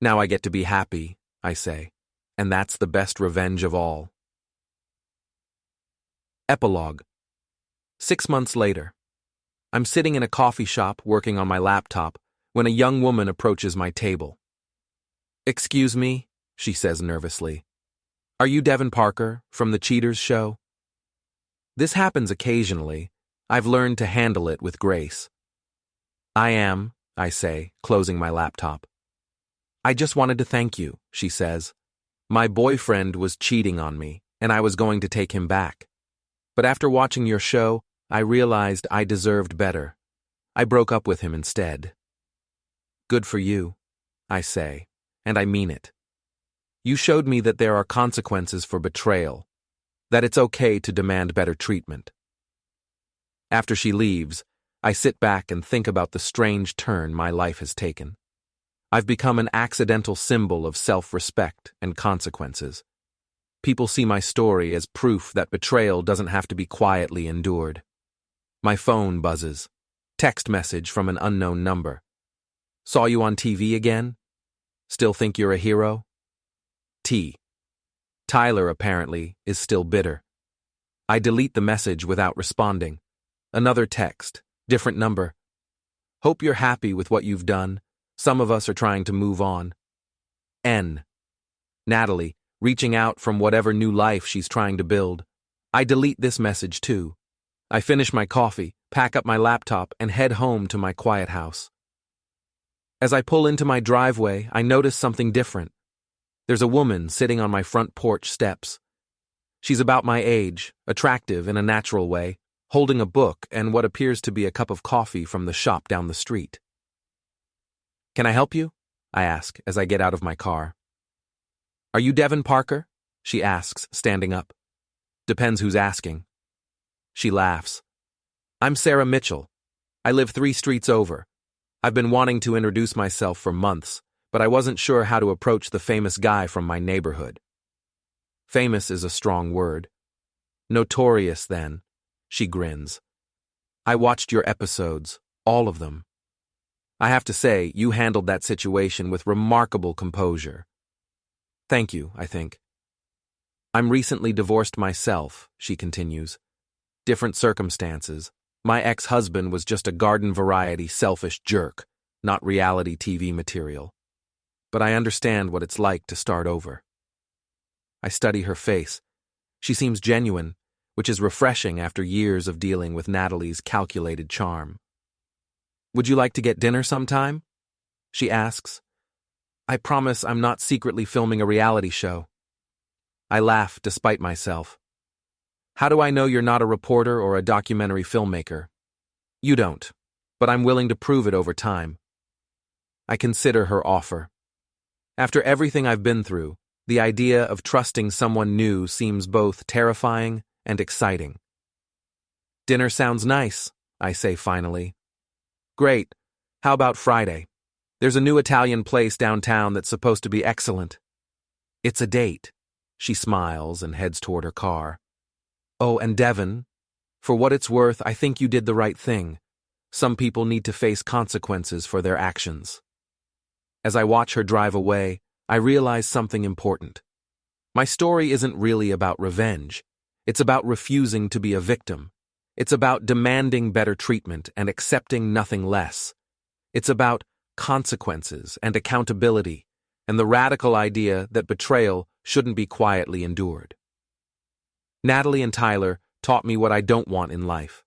Now I get to be happy, I say, and that's the best revenge of all. Epilogue. 6 months later. I'm sitting in a coffee shop working on my laptop when a young woman approaches my table. Excuse me, she says nervously. Are you Devon Parker from the Cheaters show? This happens occasionally. I've learned to handle it with grace. I am, I say, closing my laptop. I just wanted to thank you, she says. My boyfriend was cheating on me, and I was going to take him back. But after watching your show, I realized I deserved better. I broke up with him instead. Good for you, I say, and I mean it. You showed me that there are consequences for betrayal, that it's okay to demand better treatment. After she leaves, I sit back and think about the strange turn my life has taken. I've become an accidental symbol of self-respect and consequences. People see my story as proof that betrayal doesn't have to be quietly endured. My phone buzzes. Text message from an unknown number. Saw you on TV again? Still think you're a hero? T. Tyler, apparently, is still bitter. I delete the message without responding. Another text, different number. Hope you're happy with what you've done. Some of us are trying to move on. N. Natalie, reaching out from whatever new life she's trying to build. I delete this message too. I finish my coffee, pack up my laptop, and head home to my quiet house. As I pull into my driveway, I notice something different. There's a woman sitting on my front porch steps. She's about my age, attractive in a natural way, holding a book and what appears to be a cup of coffee from the shop down the street. Can I help you? I ask as I get out of my car. Are you Devon Parker? She asks, standing up. Depends who's asking. She laughs. I'm Sarah Mitchell. I live 3 streets over. I've been wanting to introduce myself for months, but I wasn't sure how to approach the famous guy from my neighborhood. Famous is a strong word. Notorious, then. She grins. I watched your episodes, all of them. I have to say, you handled that situation with remarkable composure. Thank you, I think. I'm recently divorced myself, she continues. Different circumstances. My ex-husband was just a garden-variety selfish jerk, not reality TV material. But I understand what it's like to start over. I study her face. She seems genuine, which is refreshing after years of dealing with Natalie's calculated charm. "Would you like to get dinner sometime?" she asks. I promise I'm not secretly filming a reality show. I laugh despite myself. "How do I know you're not a reporter or a documentary filmmaker?" "You don't, but I'm willing to prove it over time." I consider her offer. After everything I've been through, the idea of trusting someone new seems both terrifying and exciting. "Dinner sounds nice," I say finally. "Great. How about Friday? There's a new Italian place downtown that's supposed to be excellent." "It's a date." She smiles and heads toward her car. "Oh, and Devon, for what it's worth, I think you did the right thing. Some people need to face consequences for their actions." As I watch her drive away, I realize something important. My story isn't really about revenge. It's about refusing to be a victim. It's about demanding better treatment and accepting nothing less. It's about consequences and accountability, and the radical idea that betrayal shouldn't be quietly endured. Natalie and Tyler taught me what I don't want in life.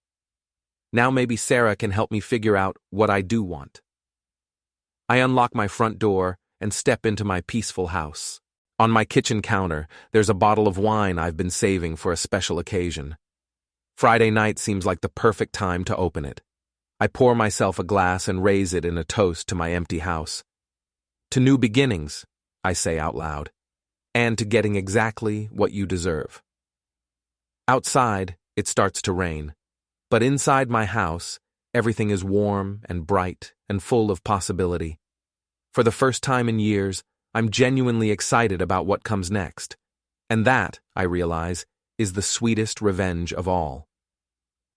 Now maybe Sarah can help me figure out what I do want. I unlock my front door and step into my peaceful house. On my kitchen counter, there's a bottle of wine I've been saving for a special occasion. Friday night seems like the perfect time to open it. I pour myself a glass and raise it in a toast to my empty house. "To new beginnings," I say out loud, "and to getting exactly what you deserve." Outside, it starts to rain, but inside my house, everything is warm and bright and full of possibility. For the first time in years, I'm genuinely excited about what comes next. And that, I realize, is the sweetest revenge of all.